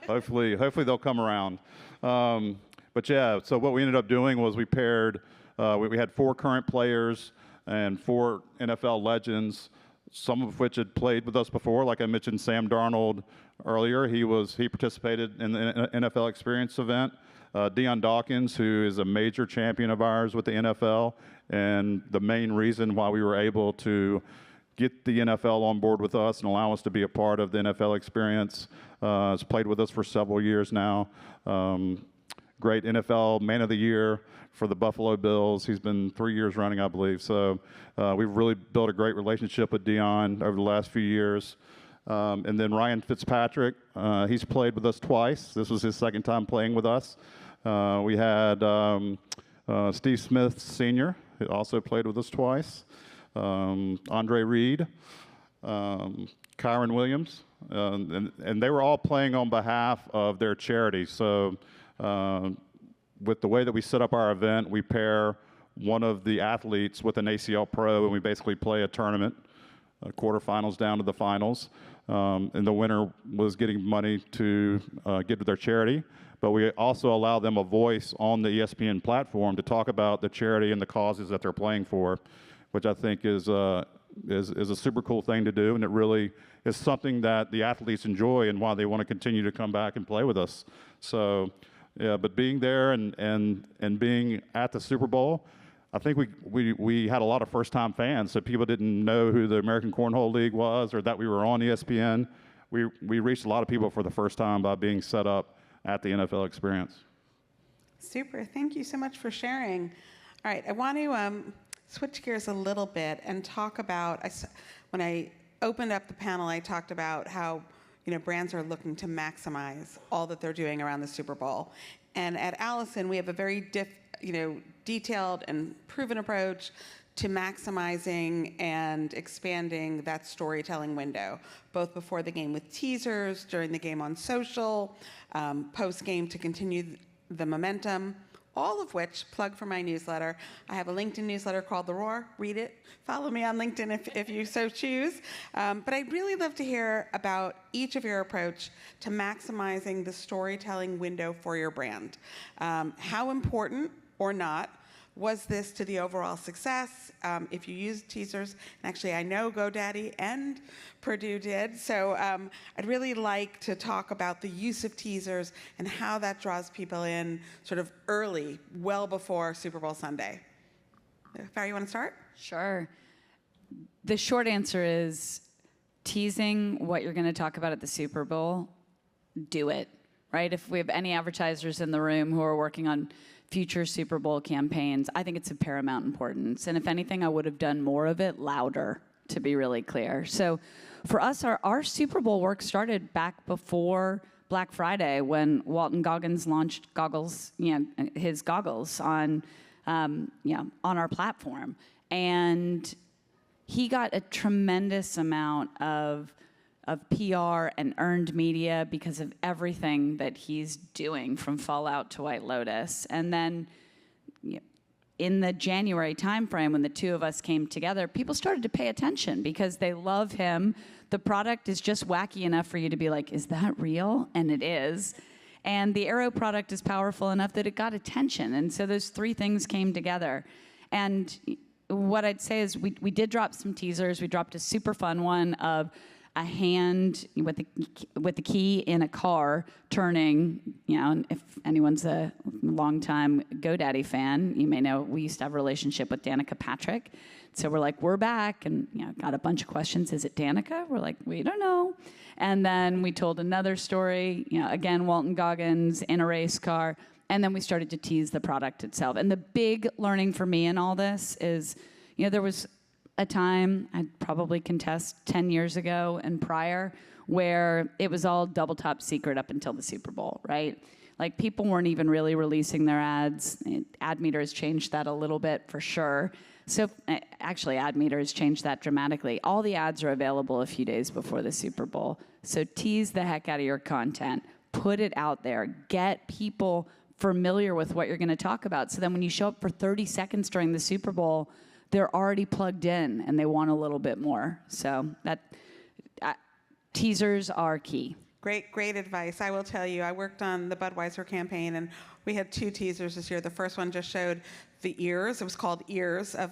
Hopefully they'll come around. But yeah, so what we ended up doing was we paired. We had 4 current players and 4 NFL legends, some of which had played with us before. Like I mentioned, Sam Darnold earlier. He participated in the NFL Experience event. Deion Dawkins, who is a major champion of ours with the NFL, and the main reason why we were able to get the NFL on board with us and allow us to be a part of the NFL Experience. Has played with us for several years now. Great NFL Man of the Year for the Buffalo Bills. He's been 3 years running, I believe. So we've really built a great relationship with Deion over the last few years. And then Ryan Fitzpatrick, he's played with us twice. This was his second time playing with us. We had Steve Smith Sr., who also played with us twice. Andre Reed, Kyron Williams, and they were all playing on behalf of their charity. So with the way that we set up our event, we pair one of the athletes with an ACL pro, and we basically play a tournament, quarterfinals down to the finals. and the winner was getting money to give to their charity. But we also allow them a voice on the ESPN platform to talk about the charity and the causes that they're playing for, which I think is a super cool thing to do, and it really is something that the athletes enjoy and why they want to continue to come back and play with us. So, yeah, but being there and being at the Super Bowl, I think we had a lot of first-time fans, so people didn't know who the American Cornhole League was or that we were on ESPN. We reached a lot of people for the first time by being set up at the NFL experience. Super. Thank you so much for sharing. All right, I want to switch gears a little bit and talk about, when I opened up the panel, I talked about how brands are looking to maximize all that they're doing around the Super Bowl. And at Allison, we have a very detailed and proven approach to maximizing and expanding that storytelling window, both before the game with teasers, during the game on social, post-game to continue the momentum, all of which, plug for my newsletter. I have a LinkedIn newsletter called The Roar. Read it. Follow me on LinkedIn if you so choose. But I'd really love to hear about each of your approach to maximizing the storytelling window for your brand. How important or not was this to the overall success? If you used teasers, and actually I know GoDaddy and Purdue did, so I'd really like to talk about the use of teasers and how that draws people in sort of early, well before Super Bowl Sunday. Farah, you want to start? Sure. The short answer is teasing what you're going to talk about at the Super Bowl, do it, right? If we have any advertisers in the room who are working on future Super Bowl campaigns, I think it's of paramount importance. And if anything, I would have done more of it louder, to be really clear. So for us, our Super Bowl work started back before Black Friday when Walton Goggins launched his goggles on our platform. And he got a tremendous amount of PR and earned media because of everything that he's doing from Fallout to White Lotus. And then in the January timeframe when the two of us came together, people started to pay attention because they love him. The product is just wacky enough for you to be like, is that real? And it is. And the Aero product is powerful enough that it got attention. And so those three things came together. And what I'd say is we did drop some teasers. We dropped a super fun one of a hand with the key in a car turning, and if anyone's a longtime GoDaddy fan, you may know we used to have a relationship with Danica Patrick. So we're like, we're back, and got a bunch of questions. Is it Danica? We're like, we don't know. And then we told another story, again, Walton Goggins in a race car, and then we started to tease the product itself. And the big learning for me in all this is, there was a time, I'd probably contest 10 years ago and prior, where it was all double top secret up until the Super Bowl, right? Like people weren't even really releasing their ads. Ad meter has changed that a little bit for sure. So actually ad meter has changed that dramatically. All the ads are available a few days before the Super Bowl. So tease the heck out of your content, put it out there, get people familiar with what you're gonna talk about. So then when you show up for 30 seconds during the Super Bowl, they're already plugged in and they want a little bit more. So teasers are key. Great advice. I will tell you, I worked on the Budweiser campaign, and we had 2 teasers this year. The first one just showed the ears. It was called Ears of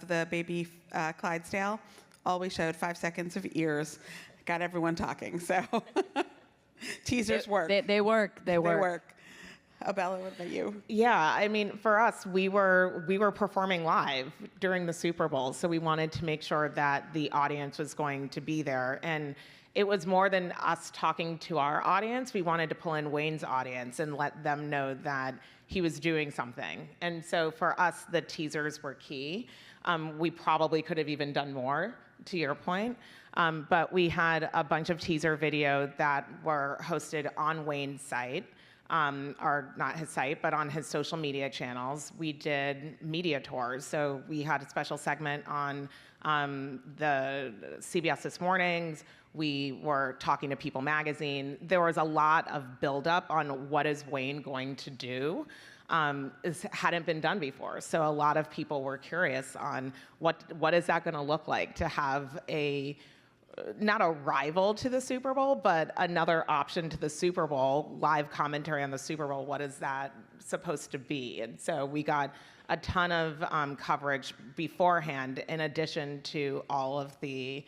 the baby Clydesdale. All we showed 5 seconds of ears. Got everyone talking. So teasers work. They work. They work. Abella, what about you? Yeah, I mean, for us, we were performing live during the Super Bowl, so we wanted to make sure that the audience was going to be there. And it was more than us talking to our audience. We wanted to pull in Wayne's audience and let them know that he was doing something. And so for us, the teasers were key. We probably could have even done more, to your point. But we had a bunch of teaser video that were hosted on Wayne's site. Or not his site, but on his social media channels. We did media tours. So we had a special segment on the CBS This Mornings. We were talking to People Magazine. There was a lot of buildup on what is Wayne going to do. Hadn't been done before. So a lot of people were curious on what is that going to look like to have a not a rival to the Super Bowl, but another option to the Super Bowl, live commentary on the Super Bowl. What is that supposed to be? And so we got a ton of coverage beforehand, in addition to all of the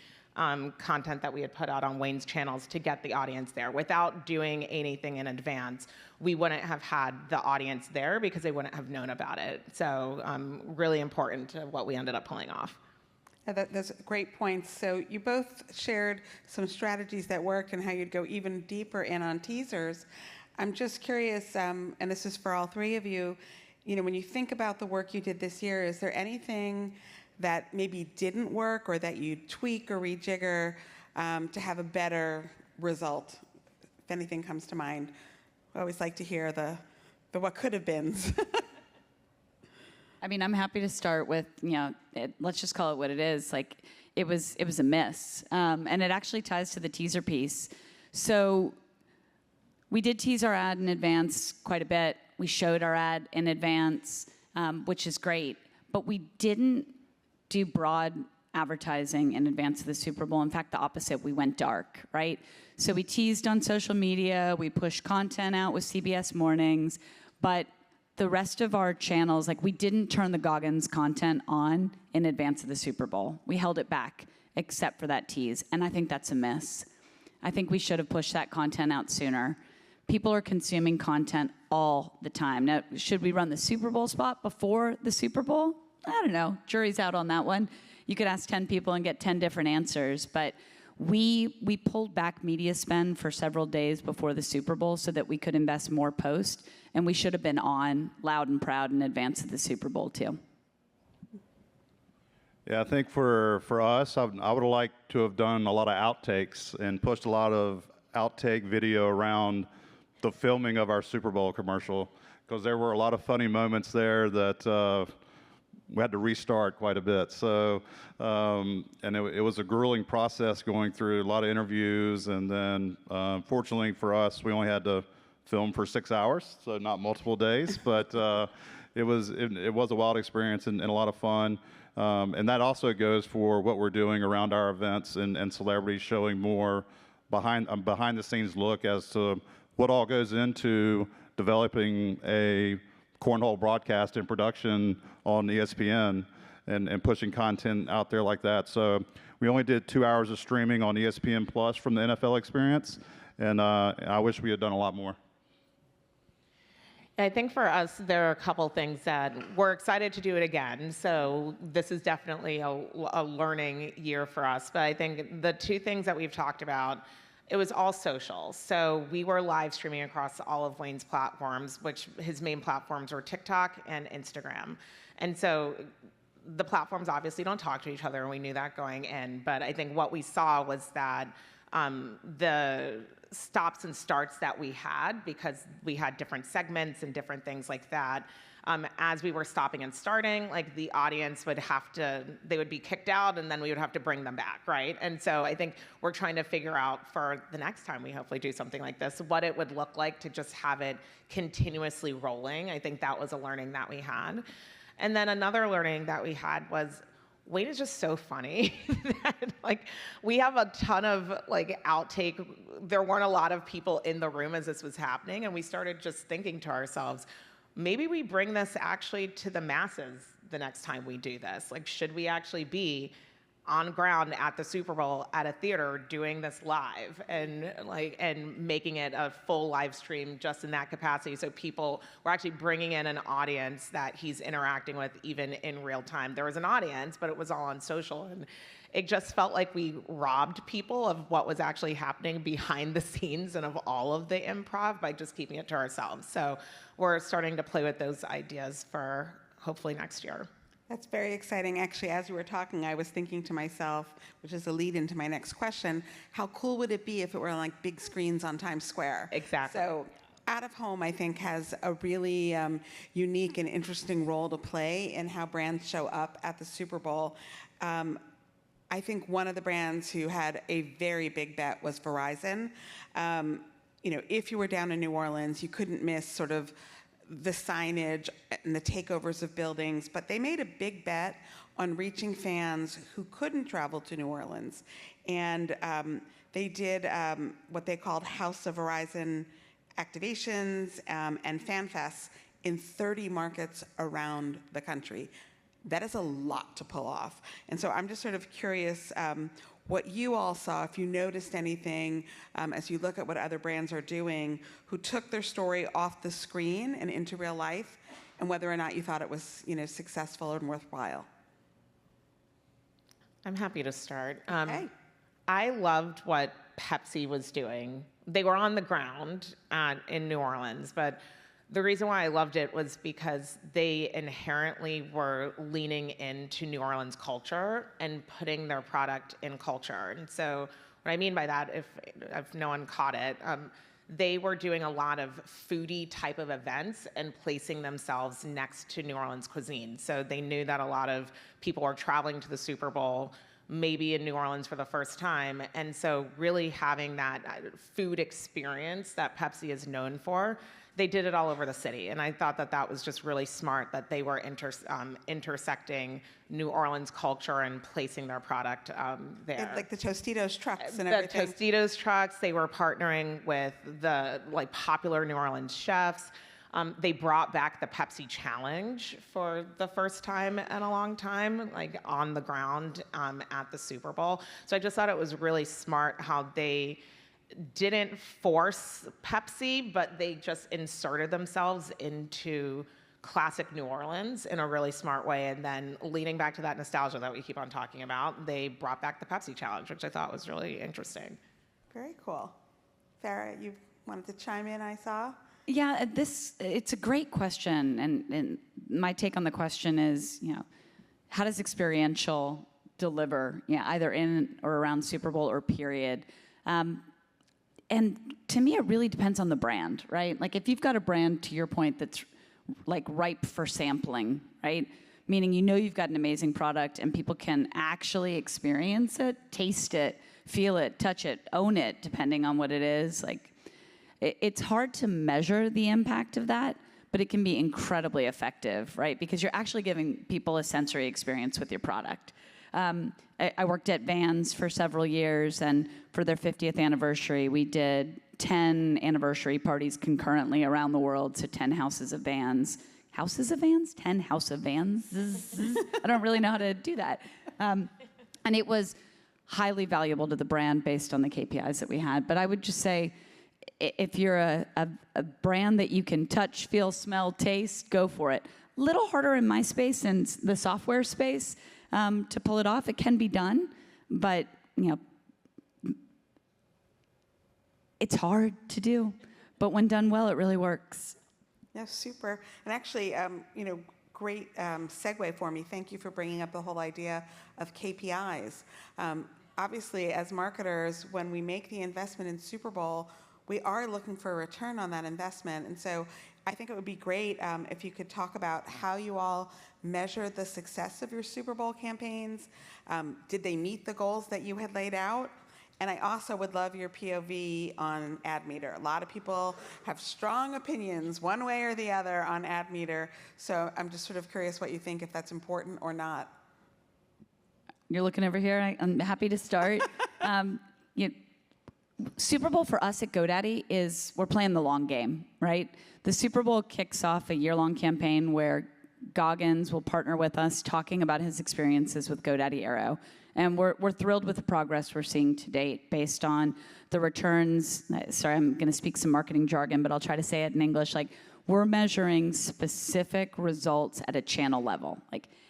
content that we had put out on Wayne's channels to get the audience there. Without doing anything in advance, we wouldn't have had the audience there because they wouldn't have known about it. So really important to what we ended up pulling off. That's great points. So you both shared some strategies that worked and how you'd go even deeper in on teasers. I'm just curious, and this is for all three of you, when you think about the work you did this year, is there anything that maybe didn't work or that you tweak or rejigger to have a better result? If anything comes to mind. I always like to hear the what could have beens. I mean, I'm happy to start with, let's just call it what it is. Like, it was a miss. And it actually ties to the teaser piece. So we did tease our ad in advance quite a bit. We showed our ad in advance, which is great. But we didn't do broad advertising in advance of the Super Bowl. In fact, the opposite. We went dark, right? So we teased on social media. We pushed content out with CBS Mornings. But the rest of our channels, like, we didn't turn the Goggins content on in advance of the Super Bowl. We held it back, except for that tease, and I think that's a miss. I think we should have pushed that content out sooner. People are consuming content all the time. Now, should we run the Super Bowl spot before the Super Bowl? I don't know. Jury's out on that one. You could ask 10 people and get 10 different answers, but we pulled back media spend for several days before the Super Bowl so that we could invest more post, and we should have been on loud and proud in advance of the Super Bowl too. Yeah, I think for us, I would have liked to have done a lot of outtakes and pushed a lot of outtake video around the filming of our Super Bowl commercial, because there were a lot of funny moments there that we had to restart quite a bit. So, and it was a grueling process going through a lot of interviews, and then fortunately for us, we only had to film for 6 hours, so not multiple days, but it was a wild experience and a lot of fun. And that also goes for what we're doing around our events and celebrities, showing more behind the scenes look as to what all goes into developing a cornhole broadcast and production on ESPN and pushing content out there like that. So we only did 2 hours of streaming on ESPN Plus from the NFL experience, and I wish we had done a lot more. I think for us, there are a couple things that we're excited to do it again. So this is definitely a learning year for us. But I think the two things that we've talked about, it was all social. So we were live streaming across all of Wayne's platforms, which his main platforms were TikTok and Instagram. And so the platforms obviously don't talk to each other, and we knew that going in. But I think what we saw was that the stops and starts that we had, because we had different segments and different things like that, as we were stopping and starting, like, the audience would have to, they would be kicked out, and then we would have to bring them back, right? And so I think we're trying to figure out for the next time we hopefully do something like this, what it would look like to just have it continuously rolling. I think that was a learning that we had. And then another learning that we had was, Wayne is just so funny that, like, we have a ton of, like, outtake. There weren't a lot of people in the room as this was happening, and we started just thinking to ourselves, maybe we bring this actually to the masses the next time we do this. Like, should we actually be on ground at the Super Bowl at a theater doing this live and making it a full live stream just in that capacity, so people were actually bringing in an audience that he's interacting with even in real time. There was an audience, but it was all on social, and it just felt like we robbed people of what was actually happening behind the scenes and of all of the improv by just keeping it to ourselves. So we're starting to play with those ideas for hopefully next year. That's very exciting. Actually, as you were talking, I was thinking to myself, which is a lead into my next question, how cool would it be if it were on, like, big screens on Times Square? Exactly. So out of home, I think, has a really unique and interesting role to play in how brands show up at the Super Bowl. I think one of the brands who had a very big bet was Verizon. If you were down in New Orleans, you couldn't miss sort of the signage and the takeovers of buildings, but they made a big bet on reaching fans who couldn't travel to New Orleans. and they did what they called House of Verizon activations and fan fests in 30 markets around the country. That is a lot to pull off. And so I'm just sort of curious what you all saw, if you noticed anything as you look at what other brands are doing, who took their story off the screen and into real life, and whether or not you thought it was, successful and worthwhile. I'm happy to start. Okay. I loved what Pepsi was doing. They were on the ground in New Orleans, but the reason why I loved it was because they inherently were leaning into New Orleans culture and putting their product in culture. And so what I mean by that, if no one caught it, they were doing a lot of foodie type of events and placing themselves next to New Orleans cuisine. So they knew that a lot of people were traveling to the Super Bowl, maybe in New Orleans for the first time. And so really having that food experience that Pepsi is known for, they did it all over the city. And I thought that that was just really smart that they were intersecting New Orleans culture and placing their product there. Like the Tostitos trucks and the everything. Tostitos trucks, they were partnering with the popular New Orleans chefs. They brought back the Pepsi Challenge for the first time in a long time, on the ground at the Super Bowl. So I just thought it was really smart how they didn't force Pepsi, but they just inserted themselves into classic New Orleans in a really smart way. And then leaning back to that nostalgia that we keep on talking about, they brought back the Pepsi Challenge, which I thought was really interesting. Very cool. Farrah, you wanted to chime in, I saw? Yeah, it's a great question, and my take on the question is, how does experiential deliver, either in or around Super Bowl or period? And to me, it really depends on the brand, right? Like if you've got a brand, to your point, that's ripe for sampling, right? Meaning you've got an amazing product and people can actually experience it, taste it, feel it, touch it, own it, depending on what it is. It's hard to measure the impact of that, but it can be incredibly effective, right? Because you're actually giving people a sensory experience with your product. I worked at Vans for several years, and for their 50th anniversary, we did 10 anniversary parties concurrently around the world to 10 houses of Vans. Houses of Vans? 10 House of Vans? I don't really know how to do that. And it was highly valuable to the brand based on the KPIs that we had. But I would just say, if you're a brand that you can touch, feel, smell, taste, go for it. Little harder in my space and the software space to pull it off. It can be done, but it's hard to do. But when done well, it really works. Yeah, super. And actually, great segue for me. Thank you for bringing up the whole idea of KPIs. Obviously, as marketers, when we make the investment in Super Bowl, we are looking for a return on that investment. And so I think it would be great if you could talk about how you all measure the success of your Super Bowl campaigns. Did they meet the goals that you had laid out? And I also would love your POV on ad meter. A lot of people have strong opinions one way or the other on ad meter. So I'm just sort of curious what you think, if that's important or not. You're looking over here. I'm happy to start. Super Bowl for us at GoDaddy is we're playing the long game, right? The Super Bowl kicks off a year-long campaign where Goggins will partner with us talking about his experiences with GoDaddy Aero. And we're thrilled with the progress we're seeing to date based on the returns. Sorry, I'm going to speak some marketing jargon, but I'll try to say it in English. We're measuring specific results at a channel level.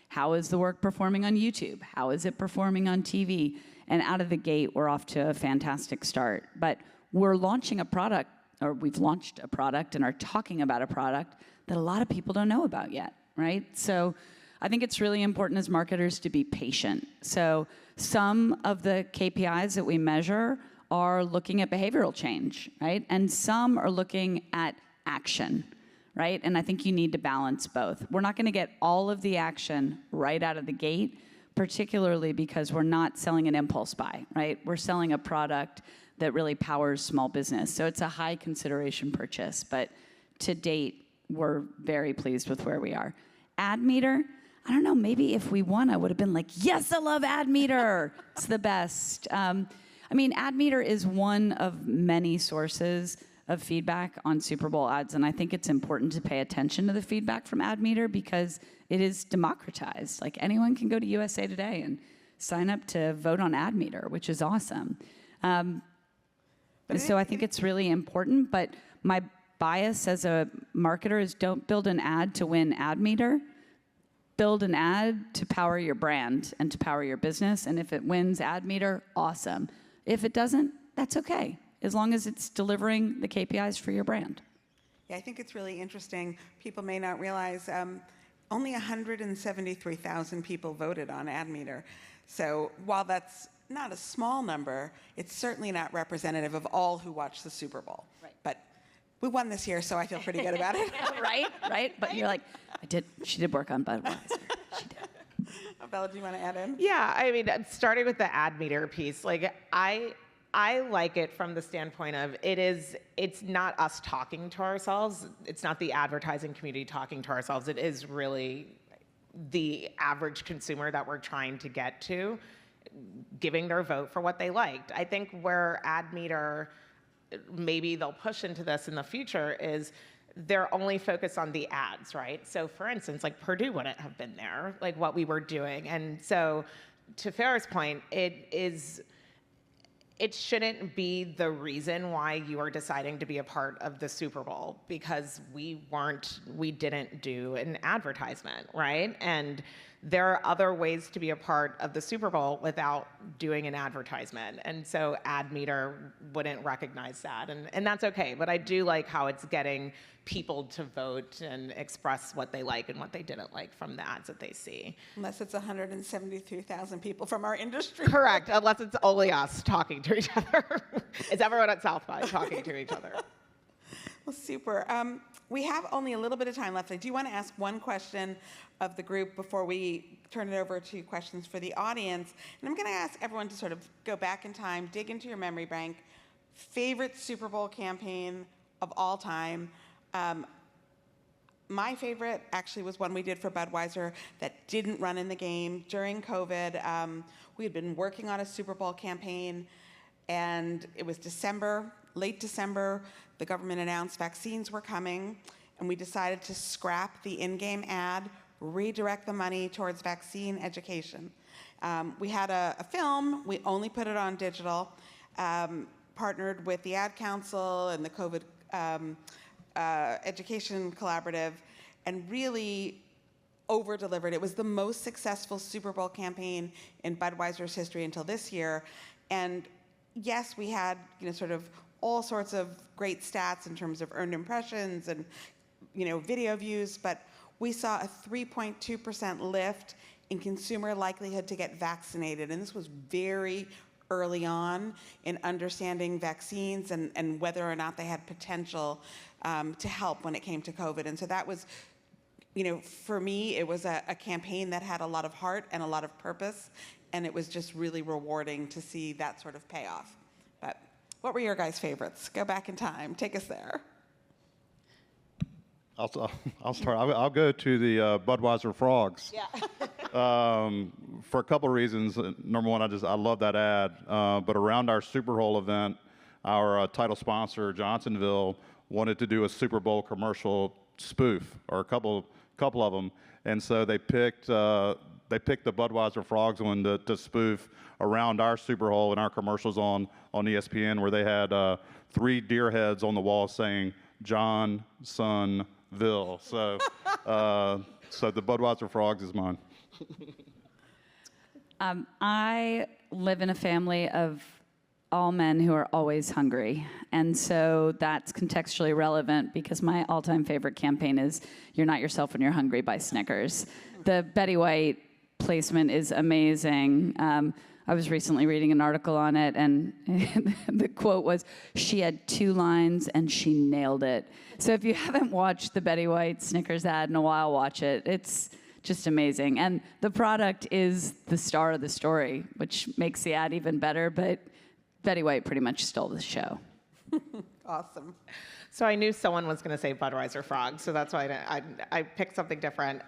How is the work performing on YouTube? How is it performing on TV? And out of the gate, we're off to a fantastic start. But we're launching a product, or we've launched a product and are talking about a product that a lot of people don't know about yet, right? So I think it's really important as marketers to be patient. So some of the KPIs that we measure are looking at behavioral change, right? And some are looking at action, right? And I think you need to balance both. We're not going to get all of the action right out of the gate, particularly because we're not selling an impulse buy, right? We're selling a product that really powers small business. So it's a high consideration purchase, but to date, we're very pleased with where we are. Ad meter, I don't know, maybe if we won, I would have been like, yes, I love Ad Meter. It's the best. I mean, Ad Meter is one of many sources of feedback on Super Bowl ads, and I think it's important to pay attention to the feedback from Ad Meter because it is democratized. Like, anyone can go to USA Today and sign up to vote on Ad Meter, which is awesome. So I think it's really important, but my bias as a marketer is don't build an ad to win Ad Meter. Build an ad to power your brand and to power your business, and if it wins Ad Meter, awesome. If it doesn't, that's okay, as long as it's delivering the KPIs for your brand. Yeah, I think it's really interesting. People may not realize only 173,000 people voted on Ad Meter. So while that's not a small number, it's certainly not representative of all who watch the Super Bowl. Right. But we won this year, so I feel pretty good about it. Right? But you're like, she did work on Budweiser. She did. Bella, do you want to add in? Yeah, I mean, starting with the Ad Meter piece, like I like it from the standpoint of it's not us talking to ourselves. It's not the advertising community talking to ourselves. It is really the average consumer that we're trying to get to, giving their vote for what they liked. I think where Ad Meter, maybe they'll push into this in the future, is they're only focused on the ads, right? So for instance, like Purdue wouldn't have been there, like what we were doing. And so to Farrah's point, it shouldn't be the reason why you are deciding to be a part of the Super Bowl, because we didn't do an advertisement, right? And there are other ways to be a part of the Super Bowl without doing an advertisement. And so Ad Meter wouldn't recognize that. And that's okay. But I do like how it's getting people to vote and express what they like and what they didn't like from the ads that they see. Unless it's 173,000 people from our industry. Correct, unless it's only us talking to each other. It's everyone at South by talking to each other. Well, super. We have only a little bit of time left. I do want to ask one question of the group before we turn it over to questions for the audience. And I'm going to ask everyone to sort of go back in time, dig into your memory bank. Favorite Super Bowl campaign of all time. My favorite actually was one we did for Budweiser that didn't run in the game during COVID. We had been working on a Super Bowl campaign, and it was December, late December. The government announced vaccines were coming, and we decided to scrap the in-game ad, redirect the money towards vaccine education. We had a film. We only put it on digital, partnered with the Ad Council and the COVID Education Collaborative, and really over-delivered. It was the most successful Super Bowl campaign in Budweiser's history until this year. And yes, we had sort of all sorts of great stats in terms of earned impressions and video views, but we saw a 3.2% lift in consumer likelihood to get vaccinated. And this was very early on in understanding vaccines and whether or not they had potential to help when it came to COVID. And so that was, for me, it was a campaign that had a lot of heart and a lot of purpose, and it was just really rewarding to see that sort of payoff. But what were your guys' favorites? Go back in time. Take us there. I'll start. I'll go to the Budweiser Frogs. Yeah. For a couple of reasons. Number one, I love that ad. But around our Super Bowl event, our title sponsor, Johnsonville, wanted to do a Super Bowl commercial spoof, or a couple of them, and so they picked the Budweiser Frogs one to spoof around our Super Bowl and our commercials on ESPN, where they had 3 deer heads on the wall saying Johnsonville. So the Budweiser Frogs is mine. I live in a family of all men who are always hungry. And so that's contextually relevant because my all-time favorite campaign is You're Not Yourself When You're Hungry by Snickers. The Betty White placement is amazing. I was recently reading an article on it, and the quote was, she had 2 lines and she nailed it. So if you haven't watched the Betty White Snickers ad in a while, watch it. It's just amazing. And the product is the star of the story, which makes the ad even better, but Betty White pretty much stole the show. Awesome. So I knew someone was going to say Budweiser Frogs, so that's why I picked something different.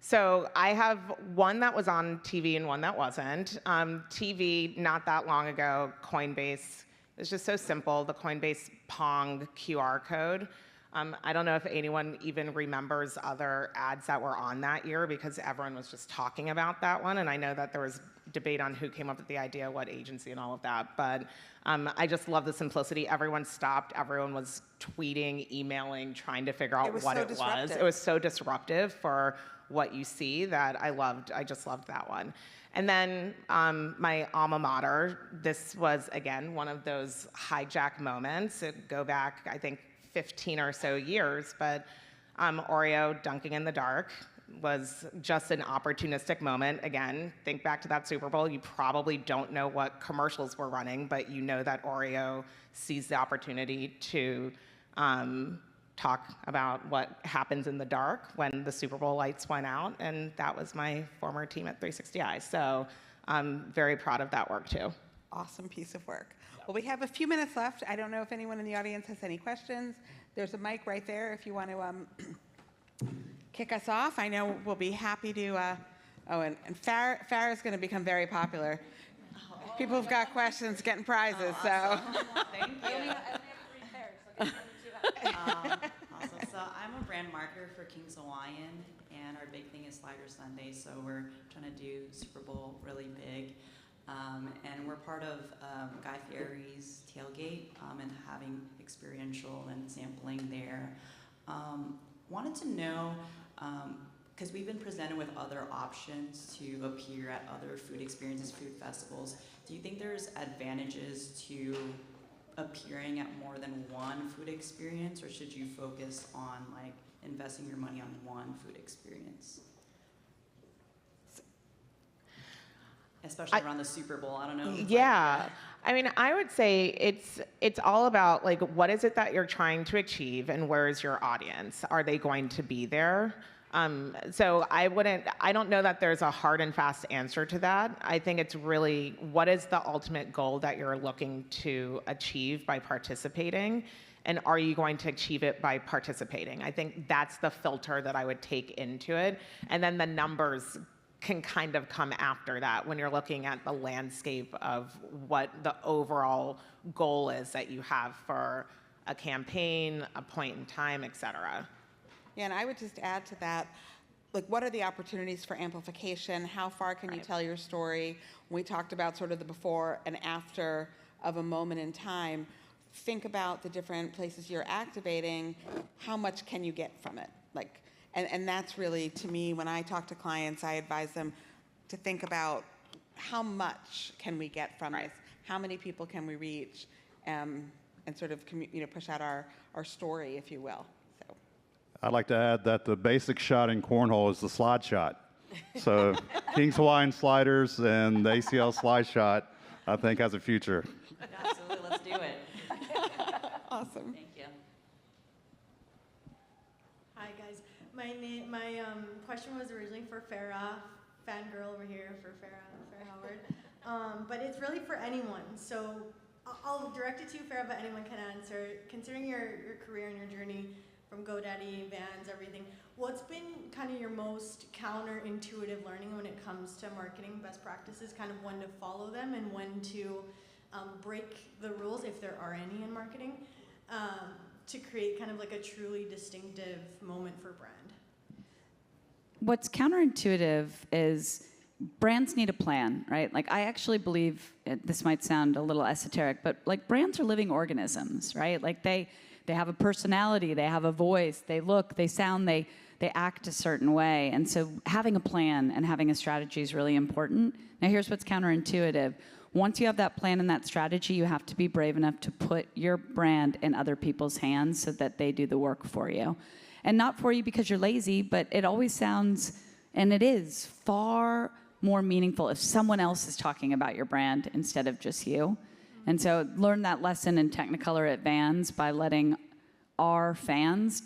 So I have one that was on TV and one that wasn't. TV, not that long ago, Coinbase. It's just so simple, the Coinbase Pong QR code. I don't know if anyone even remembers other ads that were on that year because everyone was just talking about that one. And I know that there was debate on who came up with the idea, what agency and all of that. But I just love the simplicity. Everyone stopped. Everyone was tweeting, emailing, trying to figure out what it was. It was so disruptive for what you see that I just loved that one. And then my alma mater, this was, again, one of those hijack moments. It go back, I think, 15 or so years, but Oreo dunking in the dark was just an opportunistic moment. Again, think back to that Super Bowl. You probably don't know what commercials were running, but you know that Oreo seized the opportunity to talk about what happens in the dark when the Super Bowl lights went out, and that was my former team at 360i. So I'm very proud of that work too. Awesome piece of work. Well, we have a few minutes left. I don't know if anyone in the audience has any questions. There's a mic right there if you want to kick us off. I know we'll be happy to. And Farrah's going to become very popular. People who've got questions getting prizes. Awesome. Thank you. I only have 3 pairs. Awesome. So I'm a brand marketer for King's Hawaiian, and our big thing is Slider Sunday. So we're trying to do Super Bowl really big. And we're part of Guy Fieri's tailgate and having experiential and sampling there. Wanted to know, because we've been presented with other options to appear at other food experiences, food festivals. Do you think there's advantages to appearing at more than one food experience, or should you focus on like investing your money on one food experience? Especially around the Super Bowl, I don't know. Yeah, I mean, I would say it's all about like what is it that you're trying to achieve, and where is your audience? Are they going to be there? So I don't know that there's a hard and fast answer to that. I think it's really what is the ultimate goal that you're looking to achieve by participating, and are you going to achieve it by participating? I think that's the filter that I would take into it, and then the numbers can kind of come after that when you're looking at the landscape of what the overall goal is that you have for a campaign, a point in time, et cetera. Yeah, and I would just add to that, like, what are the opportunities for amplification? How far can you tell your story? We talked about sort of the before and after of a moment in time. Think about the different places you're activating. How much can you get from it? Like, and that's really, to me, when I talk to clients, I advise them to think about how much can we get from this? How many people can we reach? And sort of push out our story, if you will. So. I'd like to add that the basic shot in cornhole is the slide shot. So King's Hawaiian sliders and the ACL slide shot, I think, has a future. Absolutely, let's do it. Awesome. Thank you. Hi guys, my question was originally for Farrah, fangirl over here for Farrah Howard, but it's really for anyone. So I'll direct it to you, Farrah, but anyone can answer. Considering your career and your journey from GoDaddy, Vans, everything, what's been kind of your most counterintuitive learning when it comes to marketing best practices, kind of when to follow them and when to break the rules, if there are any in marketing, to create kind of like a truly distinctive moment for brand? What's counterintuitive is brands need a plan, right? Like, I actually believe, this might sound a little esoteric, but like brands are living organisms, right? Like they have a personality, they have a voice, they look, they sound, they act a certain way. And so having a plan and having a strategy is really important. Now here's what's counterintuitive. Once you have that plan and that strategy, you have to be brave enough to put your brand in other people's hands so that they do the work for you. And not for you because you're lazy, but it always sounds, and it is, far more meaningful if someone else is talking about your brand instead of just you. And so learn that lesson in Technicolor at Vans by letting our fans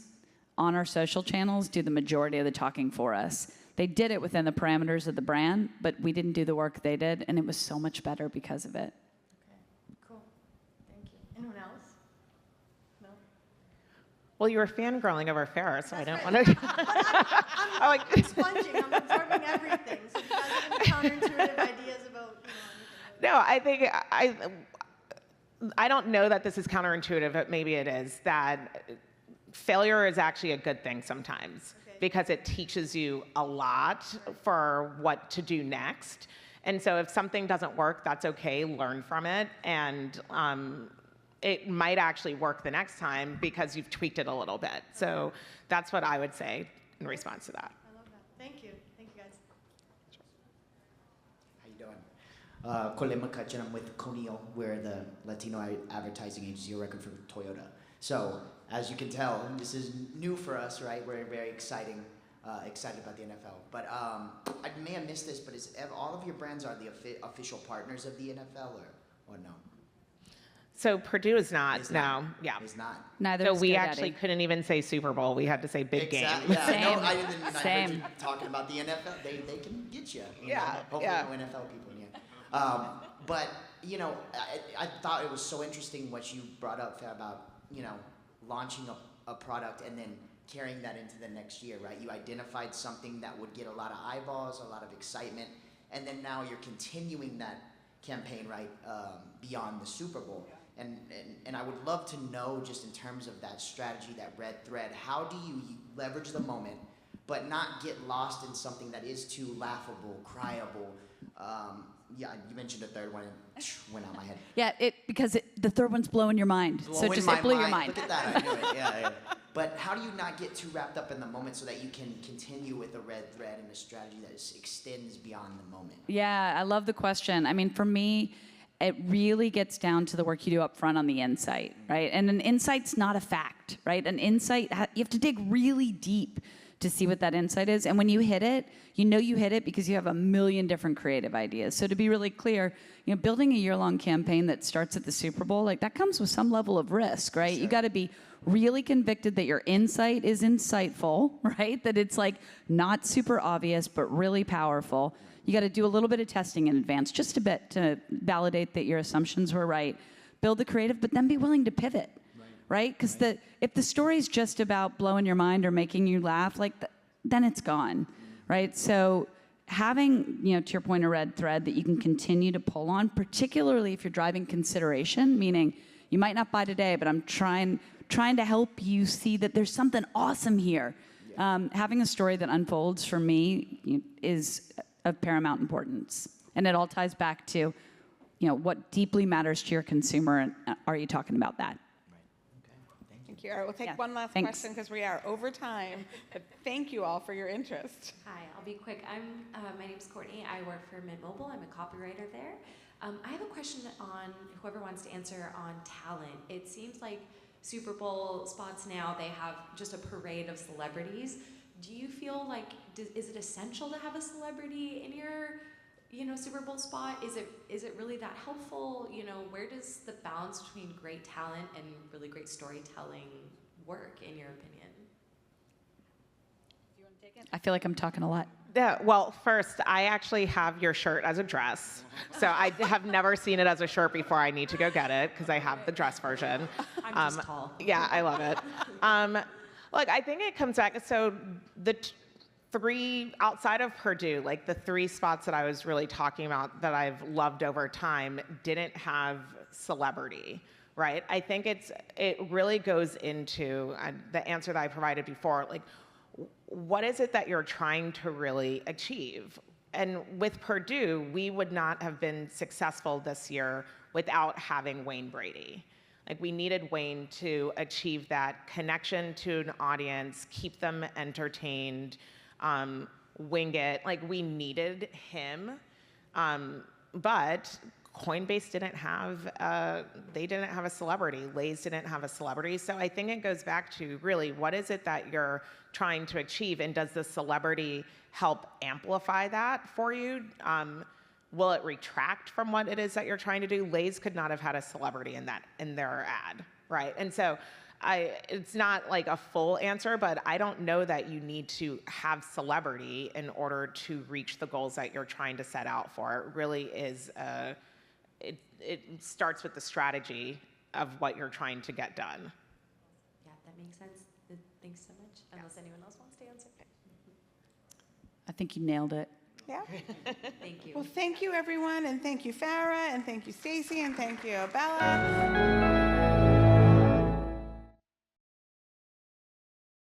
on our social channels do the majority of the talking for us. They did it within the parameters of the brand, but we didn't do the work they did, and it was so much better because of it. Okay, cool. Thank you. Anyone else? No? Well, you were fangirling over Farrah, so I That's don't right. want to. I'm expunging, I'm absorbing everything. So if you guys have any counterintuitive ideas about, anything. No, I think I don't know that this is counterintuitive, but maybe it is, that failure is actually a good thing sometimes because it teaches you a lot for what to do next. And so if something doesn't work, that's okay, learn from it. And it might actually work the next time because you've tweaked it a little bit. So that's what I would say in response to that. I love that. Thank you. Thank you, guys. How you doing? Colin McCutcheon. I'm with Coneo. We're the Latino advertising agency working for Toyota. So, as you can tell, this is new for us, right? We're very excited about the NFL. But I may have missed this, but all of your brands are the official partners of the NFL, or no? So Purdue is not. It's no. not. Yeah. It's not. Neither So is we GoDaddy. actually couldn't even say Super Bowl. We had to say big game. Yeah, Same. no, I heard you Same. talking about the NFL. They can get you. Yeah, Hopefully yeah. no NFL people in here. But, I thought it was so interesting what you brought up, Fair, about, launching a product and then carrying that into the next year, right? You identified something that would get a lot of eyeballs, a lot of excitement, and then now you're continuing that campaign, right, beyond the Super Bowl. And I would love to know, just in terms of that strategy, that red thread, how do you leverage the moment, but not get lost in something that is too laughable, cryable? Yeah, you mentioned the third one, and went out my head. Yeah, because the third one's blowing your mind. So Blowing just my it blew your mind. Look at that, I knew it. Yeah. But how do you not get too wrapped up in the moment so that you can continue with a red thread and a strategy that extends beyond the moment? Yeah, I love the question. I mean, for me, it really gets down to the work you do up front on the insight, right? And an insight's not a fact, right? An insight, you have to dig really deep to see what that insight is. And when you hit it, you hit it because you have a million different creative ideas. So to be really clear, building a year-long campaign that starts at the Super Bowl, that comes with some level of risk, right? Sure. You got to be really convicted that your insight is insightful, right? That it's not super obvious, but really powerful. You got to do a little bit of testing in advance, just a bit, to validate that your assumptions were right. Build the creative, but then be willing to pivot, right? Because if the story's just about blowing your mind or making you laugh, then it's gone, right? So having, to your point, a red thread that you can continue to pull on, particularly if you're driving consideration, meaning you might not buy today, but I'm trying to help you see that there's something awesome here. Yeah. Having a story that unfolds for me is of paramount importance. And it all ties back to, what deeply matters to your consumer, and are you talking about that? Thank you. All right, we'll take Yeah. one last Thanks. question because we are over time. But thank you all for your interest. Hi, I'll be quick. My name's Courtney. I work for Mint Mobile. I'm a copywriter there. I have a question on whoever wants to answer on talent. It seems like Super Bowl spots now, they have just a parade of celebrities. Do you feel like, is it essential to have a celebrity in your, Super Bowl spot? Is it really that helpful? Where does the balance between great talent and really great storytelling work, in your opinion? I feel like I'm talking a lot. Yeah, well, first, I actually have your shirt as a dress. So I have never seen it as a shirt before. I need to go get it because I have the dress version. I'm just tall. Yeah, I love it. I think it comes back. So the three, outside of Purdue, the three spots that I was really talking about that I've loved over time didn't have celebrity, right? I think it really goes into the answer that I provided before, what is it that you're trying to really achieve? And with Purdue, we would not have been successful this year without having Wayne Brady. We needed Wayne to achieve that connection to an audience, keep them entertained, wing it. We needed him. But Coinbase didn't have a celebrity. Lay's didn't have a celebrity. So I think it goes back to really, what is it that you're trying to achieve, and does the celebrity help amplify that for you? Will it retract from what it is that you're trying to do? Lay's could not have had a celebrity in their ad, right? And so it's not a full answer, but I don't know that you need to have celebrity in order to reach the goals that you're trying to set out for. It really is, it starts with the strategy of what you're trying to get done. Yeah, that makes sense. unless anyone else wants to answer. I think you nailed it. Yeah. Thank you. Well, thank you, everyone, and thank you, Farah, and thank you, Stacy, and thank you, Bella.